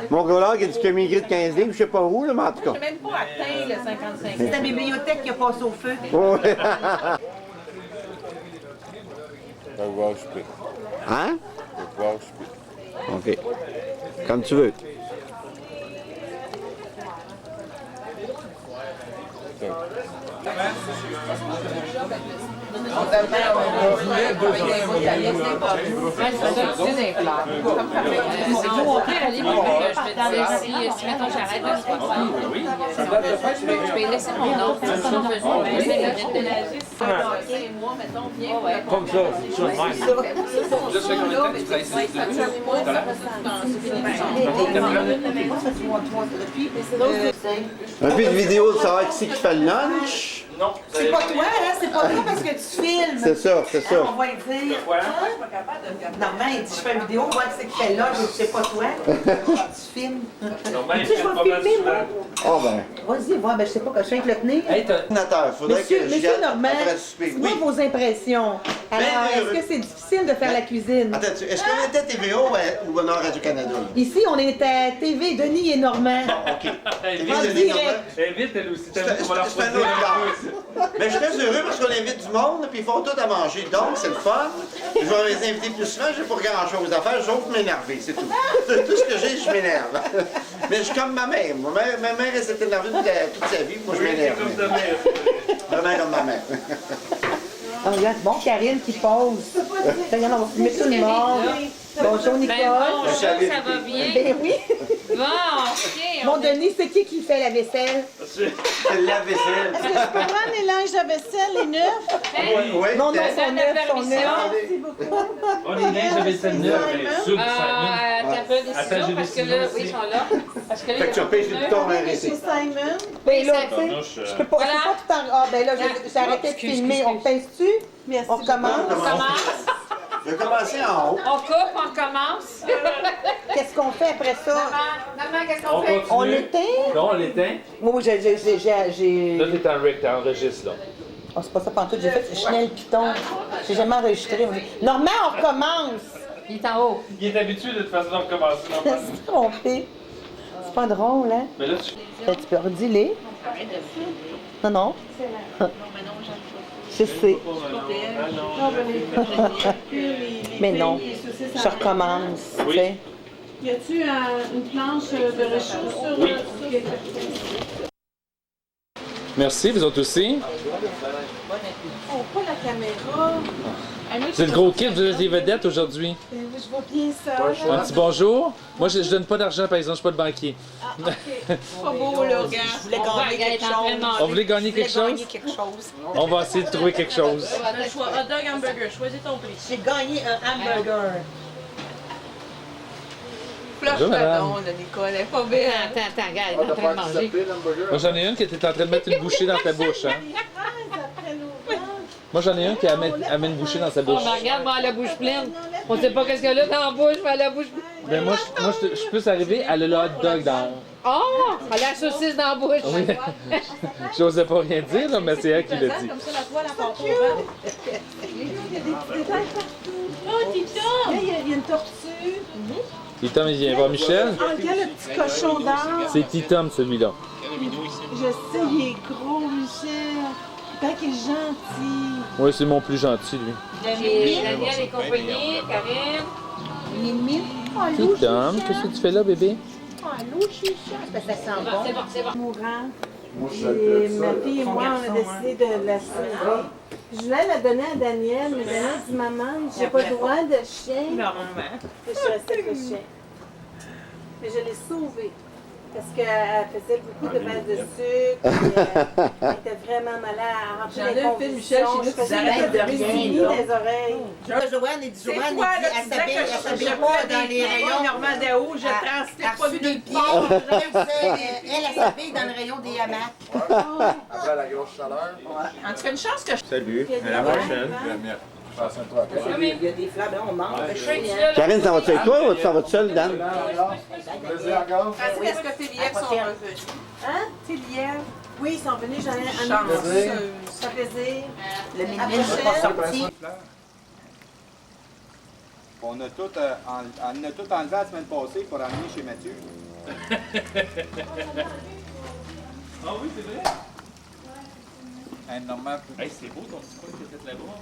Mon gars il a dit qu'il a migré de 15 livres, je sais pas où, là, mais en tout cas. J'ai même pas atteint le 55 C'est la bibliothèque qui a passé au feu. Ouais. Je vais voir, je peux. Hein? Je vais voir, je peux. OK. Comme tu veux. Si, mettons, j'arrête de je vais laisser mon nom. Je vais la lettre de la vie. 5 mois, mettons, viens. Comme ça, sur le même. Là, c'est combien de temps que tu travailles Un peu de vidéo de savoir qui c'est qui fait le lunch. Non. C'est pas toi, hein? C'est pas toi parce que tu filmes. C'est ça, c'est ça. On va lui dire. Normand, il dit, je fais une vidéo, on voit que c'est qui fait là, je sais pas toi. Tu filmes. Normalement, Tu sais, je vais filmer, moi. Ah ben. Vas-y, vois, ben je sais pas, que je viens avec le tenir. Hey, t'as... Ordinateur, faudrait Monsieur, que j'y Monsieur aille Normand, après le souper. dites-moi Oui. vos impressions. Alors, est-ce que c'est difficile de faire la cuisine? Attends, est-ce qu'on était à TVA ou à Radio-Canada? Ici, on est à TV, Denis et Normand. OK. Hey, TV, En Denis, direct. Normand. Invite elle aussi. C'est un autre gars. Mais je suis très heureux parce qu'on invite du monde, puis ils font tout à manger. Donc, c'est le fun. Je vais les inviter plus souvent, j'ai pas grand-chose à faire, sauf m'énerver, c'est tout. Tout ce que j'ai, je m'énerve. Mais je suis comme ma mère. Ma mère, elle s'est énervée toute sa vie, moi je m'énerve. Comme ta mère. Vraiment comme ma mère. Oh, regarde, bon, Karine qui pose. Regarde, on va filmer tout le monde. Bonjour, Nicole. Bonjour, ça va bien? Ben oui. Bon, OK. Mon Denis, c'est qui fait la vaisselle? C'est la vaisselle. Est-ce que je peux prendre les linges de vaisselle, les neufs? Oui, Non, non, T'as son ta neuf, son permission? neuf. Merci beaucoup. On est linge de vaisselle neuve, mais ceux de Simon. T'as pas des Attends, ciseaux j'ai parce des que là, ciseaux oui, ils aussi. sont là. Parce que là, Fait que tu as payé le ton à Chez arrêter. Simon. Ben là, tu Tabarnouche, sais, je peux pas tout en... Ah, ben là, j'ai arrêté de filmer. On pince-tu? Merci. On recommence? on commence. Je vais commencer en haut. On coupe, on commence. Qu'est-ce qu'on fait après ça? Maman, qu'est-ce qu'on On fait? continue. On l'éteint? Non, on l'éteint. Moi, j'ai... Là, t'enregistres, là. Oh, c'est pas ça pantoute, j'ai fait Chanel Python. J'ai jamais enregistré. Normand, on recommence! Il est en haut. Il est habitué de toute façon de recommencer normalement. C'est trompé. C'est pas drôle, hein? Mais là, tu... Tu peux redire. Non, non. Je sais. Mais non. Je recommence. Oui. Tu sais. Y a-tu une planche de réchaud sur... Oui. Merci, vous autres aussi. Oh, pas la caméra. C'est le gros kit, vous êtes des vedettes aujourd'hui. Je vois bien ça. Un petit bonjour. Moi, je donne pas d'argent, par exemple, je suis pas de banquier. Ah, OK. Pas beau, là, regarde. Je voulais gagner quelque chose. On voulait gagner quelque chose? On va essayer de trouver quelque chose. Hot dog, hamburger, choisis ton prix. J'ai gagné un hamburger. Flush Bonjour, la madame. donne, Nicole, elle est pas belle. Attends, regarde, il est en train de manger. Moi, j'en ai une qui était en train de mettre une bouchée dans ta bouche. Hein? Moi, j'en ai un qui amène une bouchée dans sa Oh, bouche. mais regarde, moi, elle a la bouche pleine. On sait pas qu'est-ce qu'elle a dans la bouche, mais elle a la bouche pleine. Ben, moi, je suis plus arrivé, elle a le hot dog dans... Oh! Elle a la saucisse dans la bouche. Oui. J'osais pas rien dire, là, mais c'est elle qui l'a dit. Comme ça, la toile, elle part pas au vent. Il y a des petits détails partout. Oh, Tito! Là, il y a une tortue. Titom, il vient voir Michel. Ah, regarde le petit cochon d'or. C'est Titom, celui-là. Je sais, il est gros, Michel. Il paraît qu'il est gentil. Oui, c'est mon plus gentil, lui. J'ai Daniel et compagnie, Karine. Mimi. Oh, l'eau, Titom, qu'est-ce que tu fais là, bébé? Oh, l'eau, chicha. Parce que ça sent bon. C'est bon, c'est bon. Mourant. Et ma fille et moi, on a décidé de la sauver. Je voulais la donner à Daniel, mais Daniel dit maman, j'ai pas le droit de chien. Normalement. Et je suis restée avec le chien. Mais je l'ai sauvée. Parce qu'elle faisait beaucoup de bases de sucre. Puis, elle était vraiment malade. Elle rentrait J'en ai des un film, Michel, convulsions. chez nous, Je faisais qui arrête des de rien, bisous là. dans les oreilles. Joanne, elle dit, C'est quoi, là, tu disais que je s'habille fais pas dans les rayons. Normand Daou, je translate pas Reçu vu des nulle pieds. part. Elle s'habille dans le rayon des hamacs. Après la grosse chaleur. En tout cas, une chance que je... Salut, à la prochaine. Il y a des flammes, on mange. Karine, t'en vas-tu avec toi ou tu t'en vas seul, Dan? Est-ce que tes lièvres sont revenus? Hein? Tes lièvres? Oui, ils sont venus, j'en ai un Chanceuse. Ça fait plaisir. Le mini n'est pas sorti. On a tout enlevé la semaine passée pour amener chez Mathieu. Ah oui, c'est vrai? Normalement, Hey, c'est beau ton petit coin que t'as fait là-bas.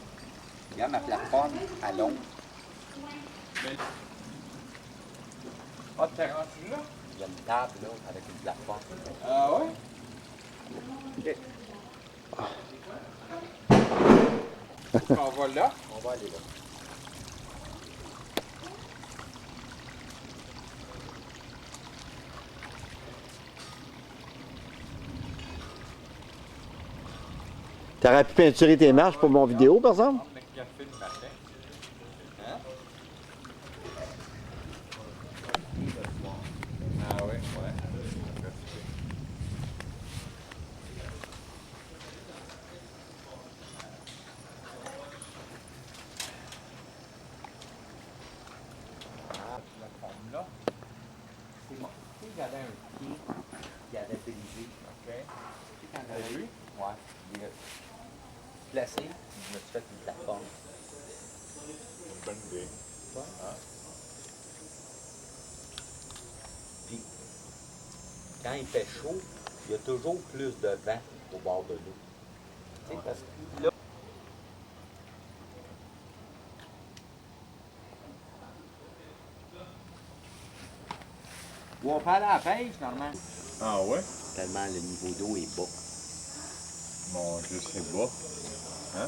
regarde ma plateforme à l'ombre. Ah, t'es rendu là? Il y a une table là, avec une plateforme. Ah ouais? On va là? On va aller là. T'aurais pu peinturer tes marches pour mon vidéo, par exemple? On a café le matin. Hein? Ah ouais, ouais. Là. C'est moi. Tu sais, j'avais un pied qui avait brisé. OK. Tu sais, quand T'as j'avais vu? Ouais. Il a placé, je me suis fait une plateforme. Une bonne idée. Puis, quand il fait chaud, il y a toujours plus de vent au bord de l'eau. Tu sais, parce que là. On va aller à la pêche, normalement. Ah ouais? Tellement le niveau d'eau est bas. Mon Dieu, c'est bas. Hein?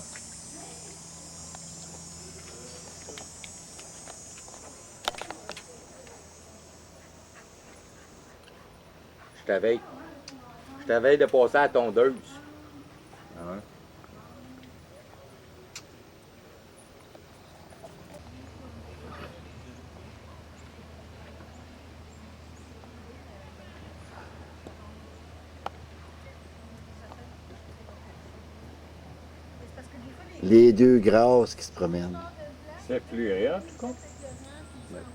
Je t'avais de passer à la tondeuse. Ah ouais? Les deux grasses qui se promènent. C'est plus rien, quoi.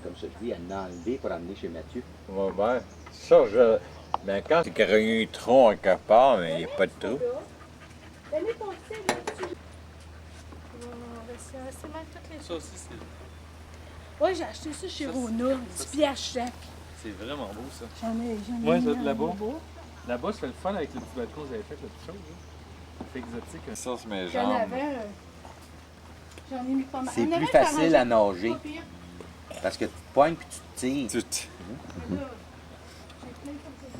Comme je te dis, elle l'a enlevé pour amener chez Mathieu. Ouais, ben, ça, je. Mais quand c'est qu'il y a eu un tronc à quelque part, mais il n'y a pas de trou. Donnez ton sel là-dessus. C'est mal toutes les Ça aussi, c'est Oui, j'ai acheté ça chez Rona, 10 piastres chaque. c'est vraiment beau, ça. J'en ai Ouais, mis ça, un là-bas. beau. Là-bas, c'est le fun avec le petit balcon que vous avez fait, la petite chose. Là. C'est exotique. Hein. Ça, c'est mes J'en jambes. avais. J'en ai mis pas mal. C'est On plus avait facile à arrangé, nager. pas pire. Parce que tu te poignes puis tu te tires. Là, j'ai plein de photos.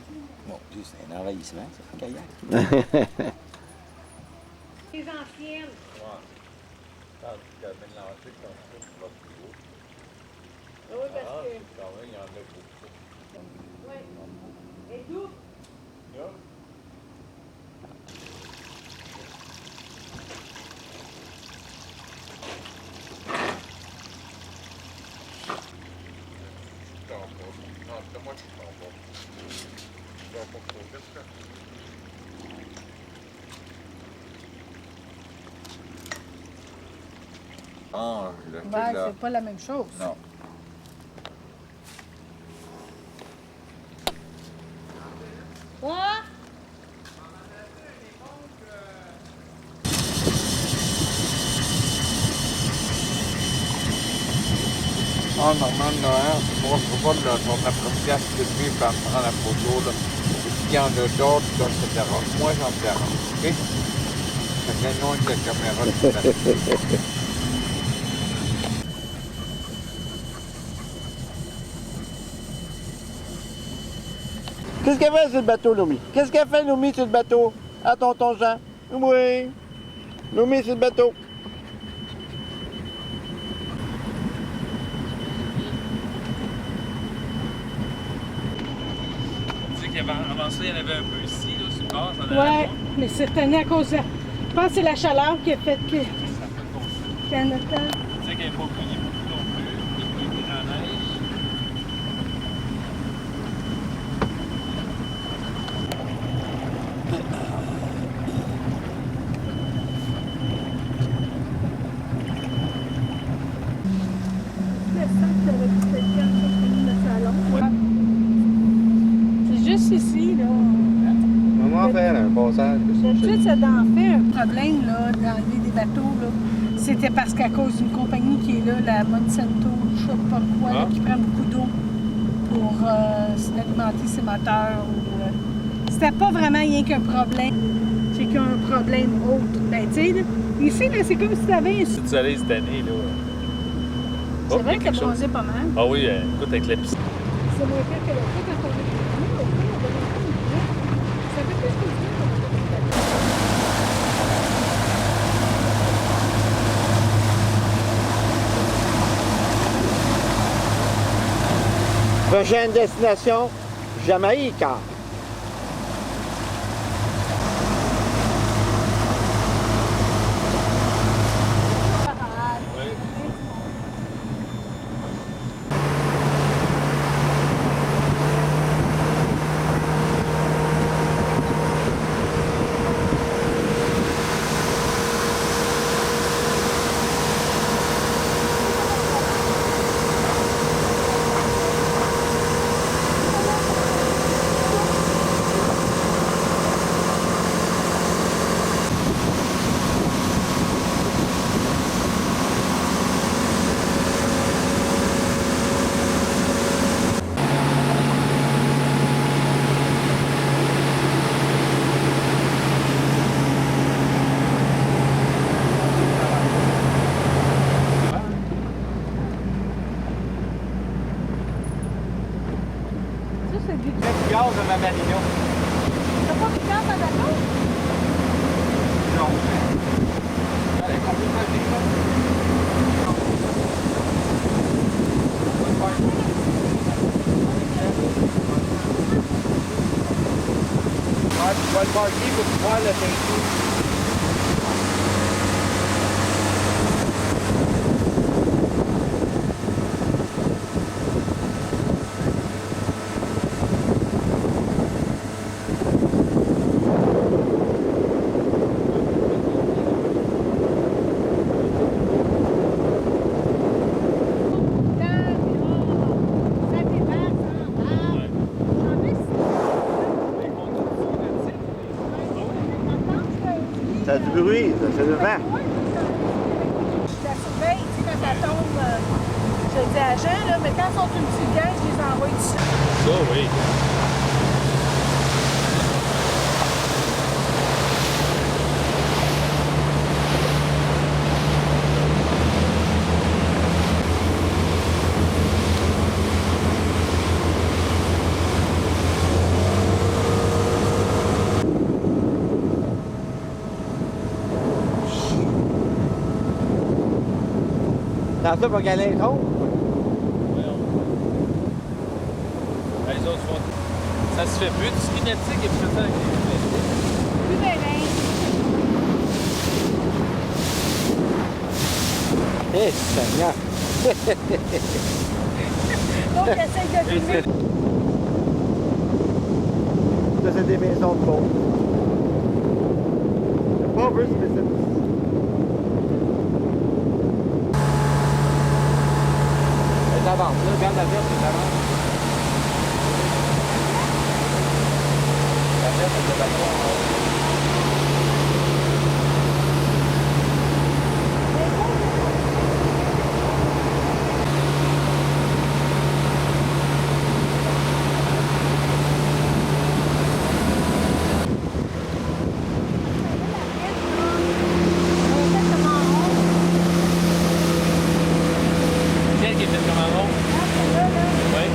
Mon Dieu, c'est un envahissement, ça, le kayak. Les anciennes. Quand tu as mélangé comme ça, tu vas plus haut. Oui, parce Ah, que. quand même, il y en a beaucoup. Oui. Et d'où? Là, je t'en pas. Non, c'est moi qui t'en pas. Je vais pas trop vite, là. Ah, le Ben, là. c'est pas la même chose. Non. Quoi? Ah, normalement, moi, je vois là, ton après-midi à se lever et prendre la photo, là. Et s'il y en a d'autres, là, etc. Moi, j'en dérange, OK? Ça fait loin de la caméra de Qu'est-ce qu'elle fait sur le bateau, Nomi? Qu'est-ce qu'elle fait, Nomi, sur le bateau? À tonton Jean? Oui. Nomi, sur le bateau. Tu sais qu'avant ça, il y en avait un peu ici, là, sur le bord. Ça en avait Ouais, mais cette année, à cause de. Je pense que c'est la chaleur qui a fait que. pas. Ça fait pour ça. qu'il y en a tant. Tu sais qu'il n'y a pas beaucoup non plus. Il n'y a pas eu de grand neige. Le sac de quelqu'un le salon. C'est juste ici, là. Maman faire un passage. D'habitude, ça en fait un problème, là, d'enlever des bateaux, là. C'était parce qu'à cause d'une compagnie qui est là, la Monsanto, je sais pas quoi, là, qui prend beaucoup d'eau pour alimenter ses moteurs. C'était pas vraiment rien qu'un problème. C'est qu'il y a un problème autre. Ben, tu sais, là, ici, là, c'est comme si tu avais un... Si tu allais cette année, là. C'est Oh, il y vrai a que quelque t'as chose. bronzé pas mal. Ah oui, écoute, avec la piscine. C'est moins pire que l'autre fois quand on est venu. L'autre fois, on avait pas une idée. Ça fait plus que ça qu'on a fait une bateau. Prochaine destination, Jamaïque. pour voir le peinture. Ça a du bruit, ça fait le vent. Je la surveille, tu sais, quand ça tombe, je le dis à Jean, là, mais quand ils sont une petite gang, je les envoie ici. Ça, oui. Dans ça, pour gagner un compte. Les autres font. Ça se fait plus du ski nautique et plus ça avec les Plus ben, Eh, Seigneur! donc, essaye de filmer. Ça, c'est des maisons de pauvres. Pas plus spécifique. Ça avance, là, regarde la verte, ça avance. La verte, elle est là-bas. Quel qui est fait comme un rond? Oui.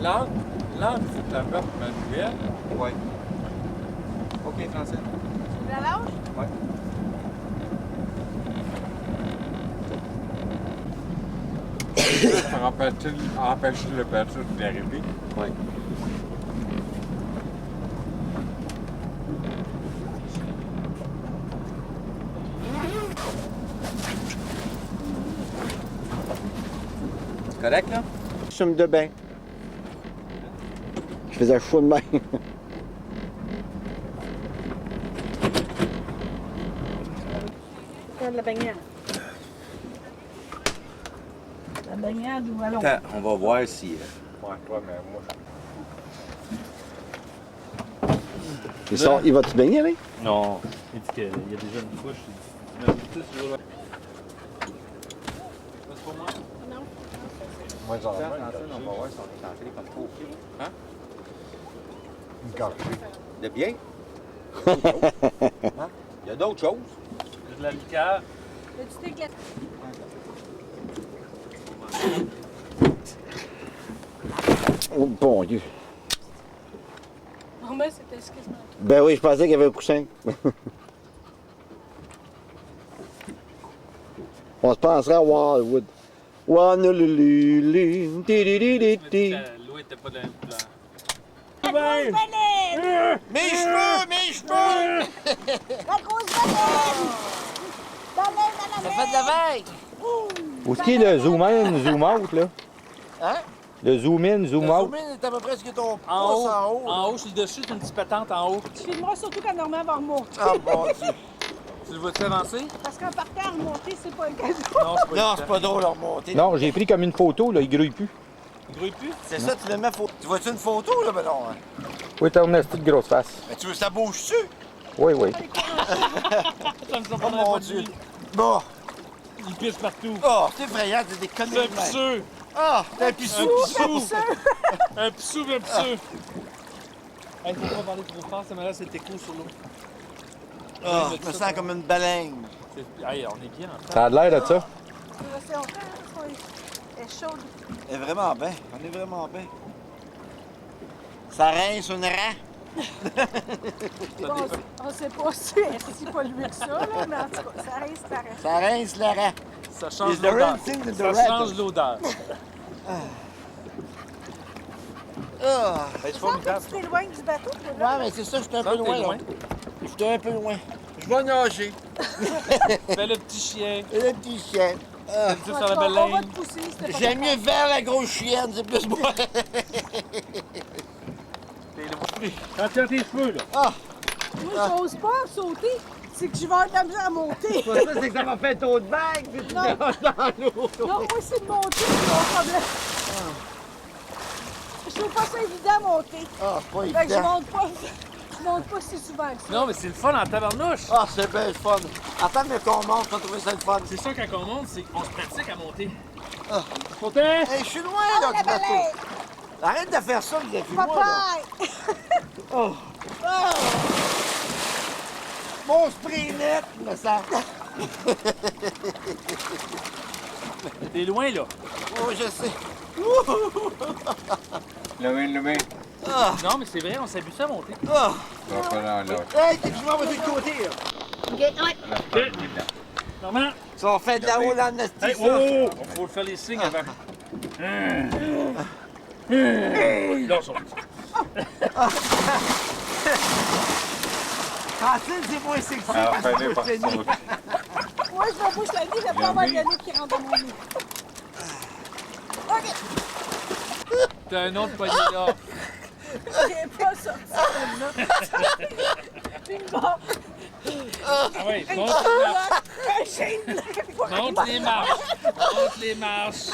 L'angle, c'est la verte manuelle. Oui. OK, Francine. Tu la lâches? Oui. Ça empêche le bateau d'arriver. Oui. C'est correct, là? Costume de bain. Je faisais chaud de bain. Regarde la baignade. La baignade ou allons. Attends, on va voir si... Ouais, mais moi. Il va-tu baigner, là? Non. Il dit qu'il y a déjà une couche. Il dit, tu sais, là. C'est pour moi? Non. Moi, j'en ai Francine, on va voir si on est entré comme faut. Hein? une gorgée. De bien? Hein? Il y a d'autres choses. Il y a de la liqueur. Veux-tu t'éclater? Oh, bon Dieu. Non, mais c'était excuse-moi. Ben oui, je pensais qu'il y avait un coussin. On se penserait à Wildwood. Honolulu. L'eau était pas de la même couleur. Mes cheveux! La grosse baleine! Ça fait de la veille! Où est-ce qu'il y a le zoom in, zoom out, là? Hein? Le zoom in, zoom Le out. zoom in est à peu près ce que ton pouce En haut, en haut. en haut, sur le dessus, c'est une petite patente en haut. Tu filmeras surtout quand Normand va remonter. Ah bon Dieu. Tu le vois-tu avancer? Parce qu'en partant à remonter, c'est pas le cas. Non, c'est pas Non, c'est pas drôle à remonter. Non, j'ai pris comme une photo, là, il grouille plus. Il grouille plus? C'est ça, tu le mets photo. Tu vois-tu une photo, là? Ben non. Hein? Oui, t'as une petite grosse face. Mais tu veux ça bouge-tu? Oui, oui. Ça me semble Oh pas mon de Dieu. lui. Bon. Il pisse partout. Oh, c'est effrayant, c'est des conneries. C'est un de même. pisseux. Ah, t'es un pissou. Un pissou, un pissou. Hey, faut pas parler trop fort, ça m'a l'air c'est écho sur l'eau. Oh, je me sens comme une baleine. Hey, on est bien en Ça a l'air de ça. Tu vas rester longtemps, hein? Elle est chaude. Elle est vraiment bien. On est vraiment bien. Ça rince une rang. Bon, on sait pas si pollué que ça, là, mais en tout cas, ça rince la rang. Ça rince la rang. Ça change Is there l'odeur. anything in the Ça red? change l'odeur. Ah. Hey, Tu sens que tu t'éloignes du bateau, toi, là? Ouais, mais c'est ça, je suis un Ça, peu t'es loin, là. loin. Je suis un peu loin. Je vais nager. Fais le petit chien. Le petit chien. Ah. Tu sur la On va baleine. te pousser, c'était pas J'aime mieux faire la grosse chienne, c'est plus moi. Quand tu as tes cheveux, là. Ah. Moi, j'ose pas sauter. C'est que je vais avoir de la misère à monter. Ça, c'est que ça m'a fait trop de vagues, puis tu Non. nages dans l'eau. Non, moi, c'est de monter, c'est mon problème. Je trouve pas ça évident à monter. Ah, c'est pas Fait que je évident. monte pas si souvent que ça. Non, mais c'est le fun en tabarnouche. Ah, c'est bien le fun. Attends, mais qu'on monte, on va trouver ça le fun. C'est ça, quand on monte, c'est qu'on se pratique à monter. Ah. Montez! Hey, je suis loin, là, la du bateau. baleine! Arrête de faire ça, vous êtes plus loin, là. Papa! Oh. Ah. Mon spray net, me semble. T'es loin, là. Oh, je sais. Le main. Ah. Non, mais c'est vrai, on s'habitue à monter. Ah. Ça va pas dans l'autre. Hey, tu m'en vas de côté, là. OK, ouais. Normand! Ça, on fait de la haut là, Nasty, Hey, ça. oh! On faut faire les signes avant. Là, ça. Francine, c'est moins sexy. Alors, parce que fallait pas c'est nu. sauter. Moi, je me bouche la nuit, je vais pas avoir de nuit qui rentre dans mon lit. OK. T'as un autre poignet là. J'ai pas sorti celle-là. Une barre. Ah ouais, Une monte barre les marches. un chaîne black. Monte les marches. Monte les marches.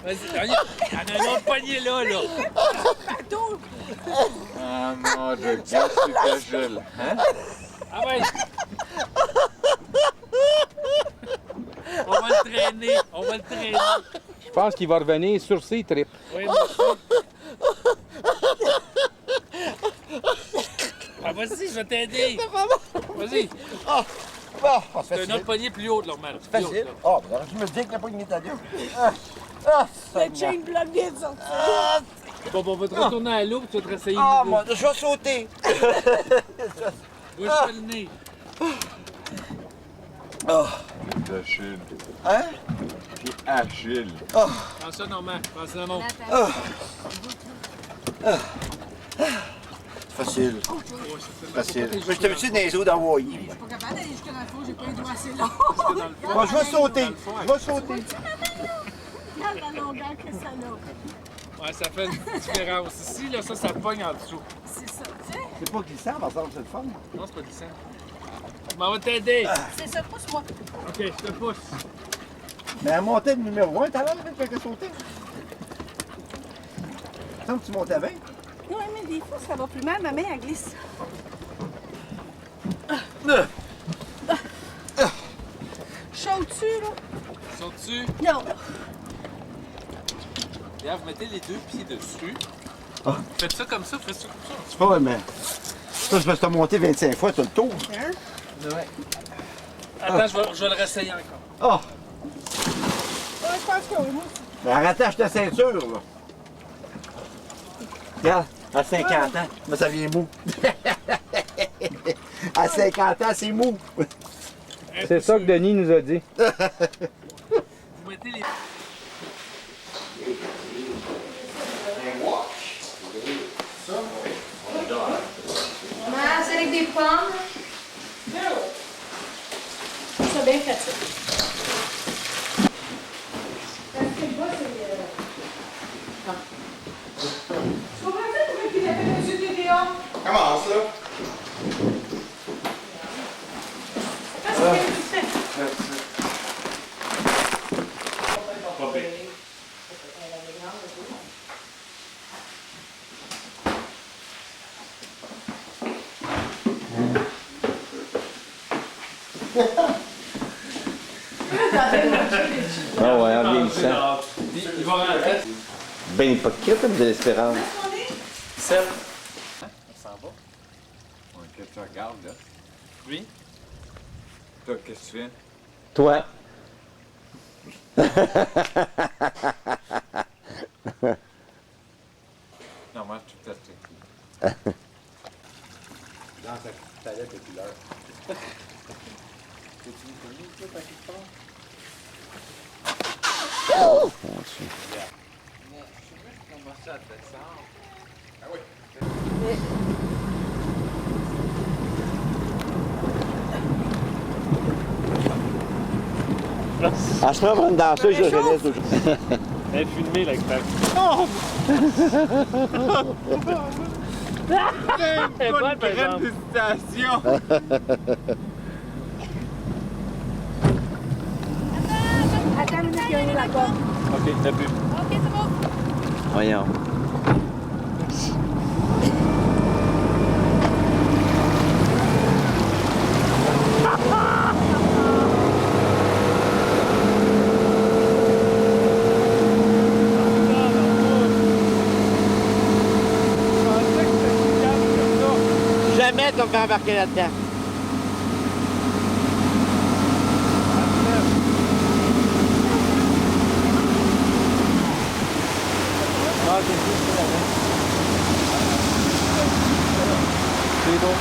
Vas-y, il y en a un autre poignet là, là. Bateau. Ah mon Dieu, qu'est-ce que Jules? Hein? Ah ouais. On va le traîner. On va le traîner. Je pense qu'il va revenir sur ses tripes. Oui, moi aussi. Ah, vas-y, je vais t'aider. Vas-y. Ah, bon, C'est un autre poignet plus haut, normal. C'est facile. Ah, ben, je me dis que la poignée est à deux. Ah, Le chain block vient de sortir. Ah, Bon, on va te retourner à l'eau et tu vas te réessayer. ah, mon Dieu, je vais sauter. Bouge pas le nez. Ah. Achille. Hein? Puis Achille. Ah. Prends ça, Normand. Prends ça, mon. Ah. Ah. C'est facile. Facile. Mais je t'avais-tu dans les eaux d'Hawaï? Je suis pas capable d'aller jusque dans le fond, j'ai pas les doigts assez longs. Bon, je vais sauter. Je vais sauter. Regarde la longueur que ça a. Ouais, ça fait une différence. Ici, là, ça pogne en dessous. C'est ça, tu sais. C'est pas glissant, par exemple, c'est le fun. Non, c'est pas glissant. Je m'en vais t'aider. C'est ça, pousse-moi. OK, je te pousse. Mais à monter le numéro 1, t'as l'air de faire que sauter. Il semble que tu montes à 20. Oui, mais des fois, ça va plus mal. Ma main, elle glisse. Chaud-dessus, là? Sautes-tu? Non. Regarde, vous mettez les deux pieds dessus. Ah. Faites ça comme ça, faites ça comme ça. C'est pas, mais. Ça, c'est parce que t'as monté 25 fois, t'as le tour. Hein? Ouais. Attends, je vais le réessayer encore. Ah! Ouais, je pense que oui, moi. Mais rattache ta ceinture, là. Regarde, à 50 ans, mais ça vient mou. À 50 ans, c'est mou. C'est ça que Denis nous a dit. Vous mettez les... Maman, c'est avec des pommes. C'est bien pratique. Commence, là. Ah ouais, en vieillissant. Il va rentrer. Ben hypocrite, comme de l'espérance. 7. On s'en va. te regarde, là. Oui? Toi, qu'est-ce que tu fais? Toi. Non, moi, je suis tout à fait. Dans sa palette de couleurs. T'es-tu connu, toi, ta quelque part? Oh, mon Dieu. Mais je sais pas comment ça descend. Ah oui. Elle se prend une danseuse, je connais toujours. Elle est filmée, l'expert. Oh! Elle est bonne, par exemple. Dégustation! Attends une minute, il y a une la porte. Ok, t'as bu. Ok, c'est bon. Voyons. Jamais tu vas me faire embarquer là-dedans. Ah, c'est bon.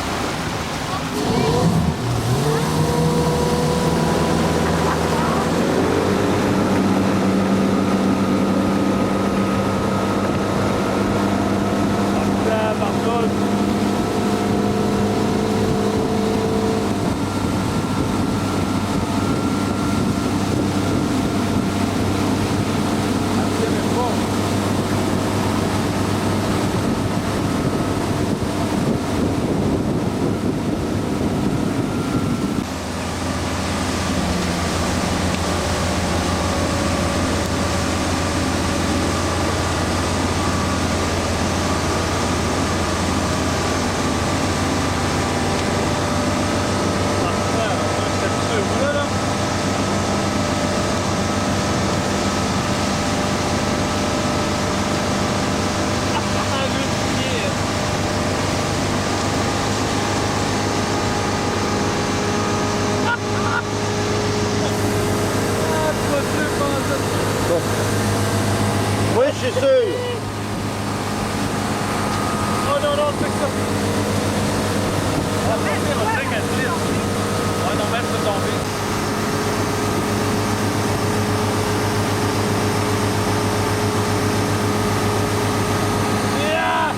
Oui, je suis sûr. Oh non, non, c'est ça. On va tomber, ouais, non, même se tomber. Yeah!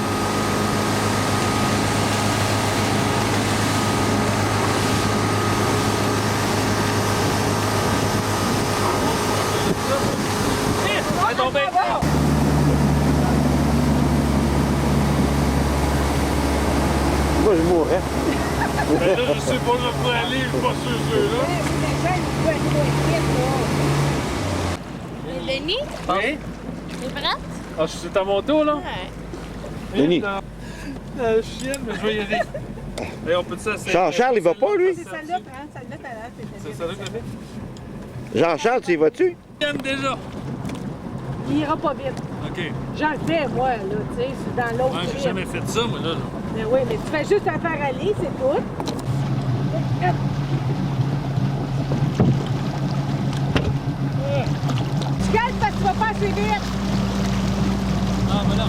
Elle est tombée. Moi, je mourrais. Ben là, je sais pas, je pourrais aller, je suis pas sûr, là. Denis, Oui? t'es prête? Ah, c'est à mon tour, là? Ouais. Denis. La chienne, mais je vais y aller. Hey, on peut ça, Jean-Charles, il va pas, lui? C'est celle-là, prends celle-là, t'as l'air, C'est ça, là, que fait? Jean-Charles, tu y vas-tu? Chienne déjà. Il ira pas vite. OK. J'en le fais, moi, là, tu sais, c'est dans l'autre Ouais, j'ai rythme. jamais fait ça, moi, là. Mais oui, mais tu fais juste à faire aller, c'est tout. Hop. Tu calmes parce que tu vas pas assez vite. Ah, mais non.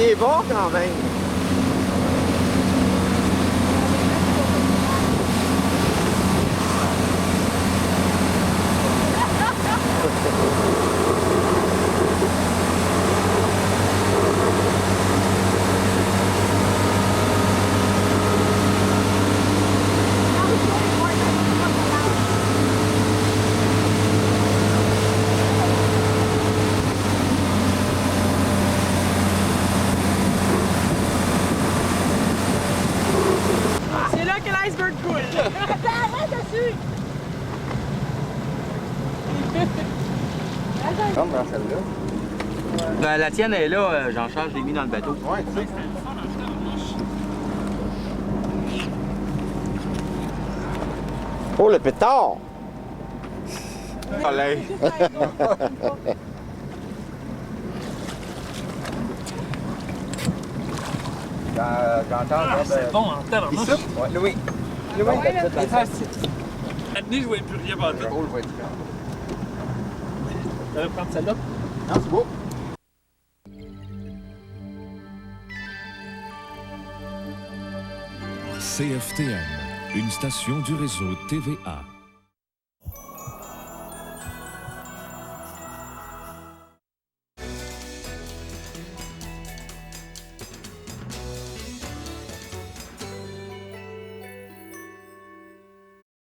est bon quand même. C'est là que l'iceberg coule. Attends, dessus. Rentre dans celle-là. Ben, la tienne est là, Jean-Charles, je l'ai mis dans le bateau. Ouais, tu sais. Oh, le pétard! Soleil. J'entends. C'est bon en tabarnouche. Ici? Ouais, Louis. Louis, Anthony, je voyais plus rien par là. Oh, je vois être Tu vas prendre celle-là? Non, c'est beau. CFTM, une station du réseau TVA.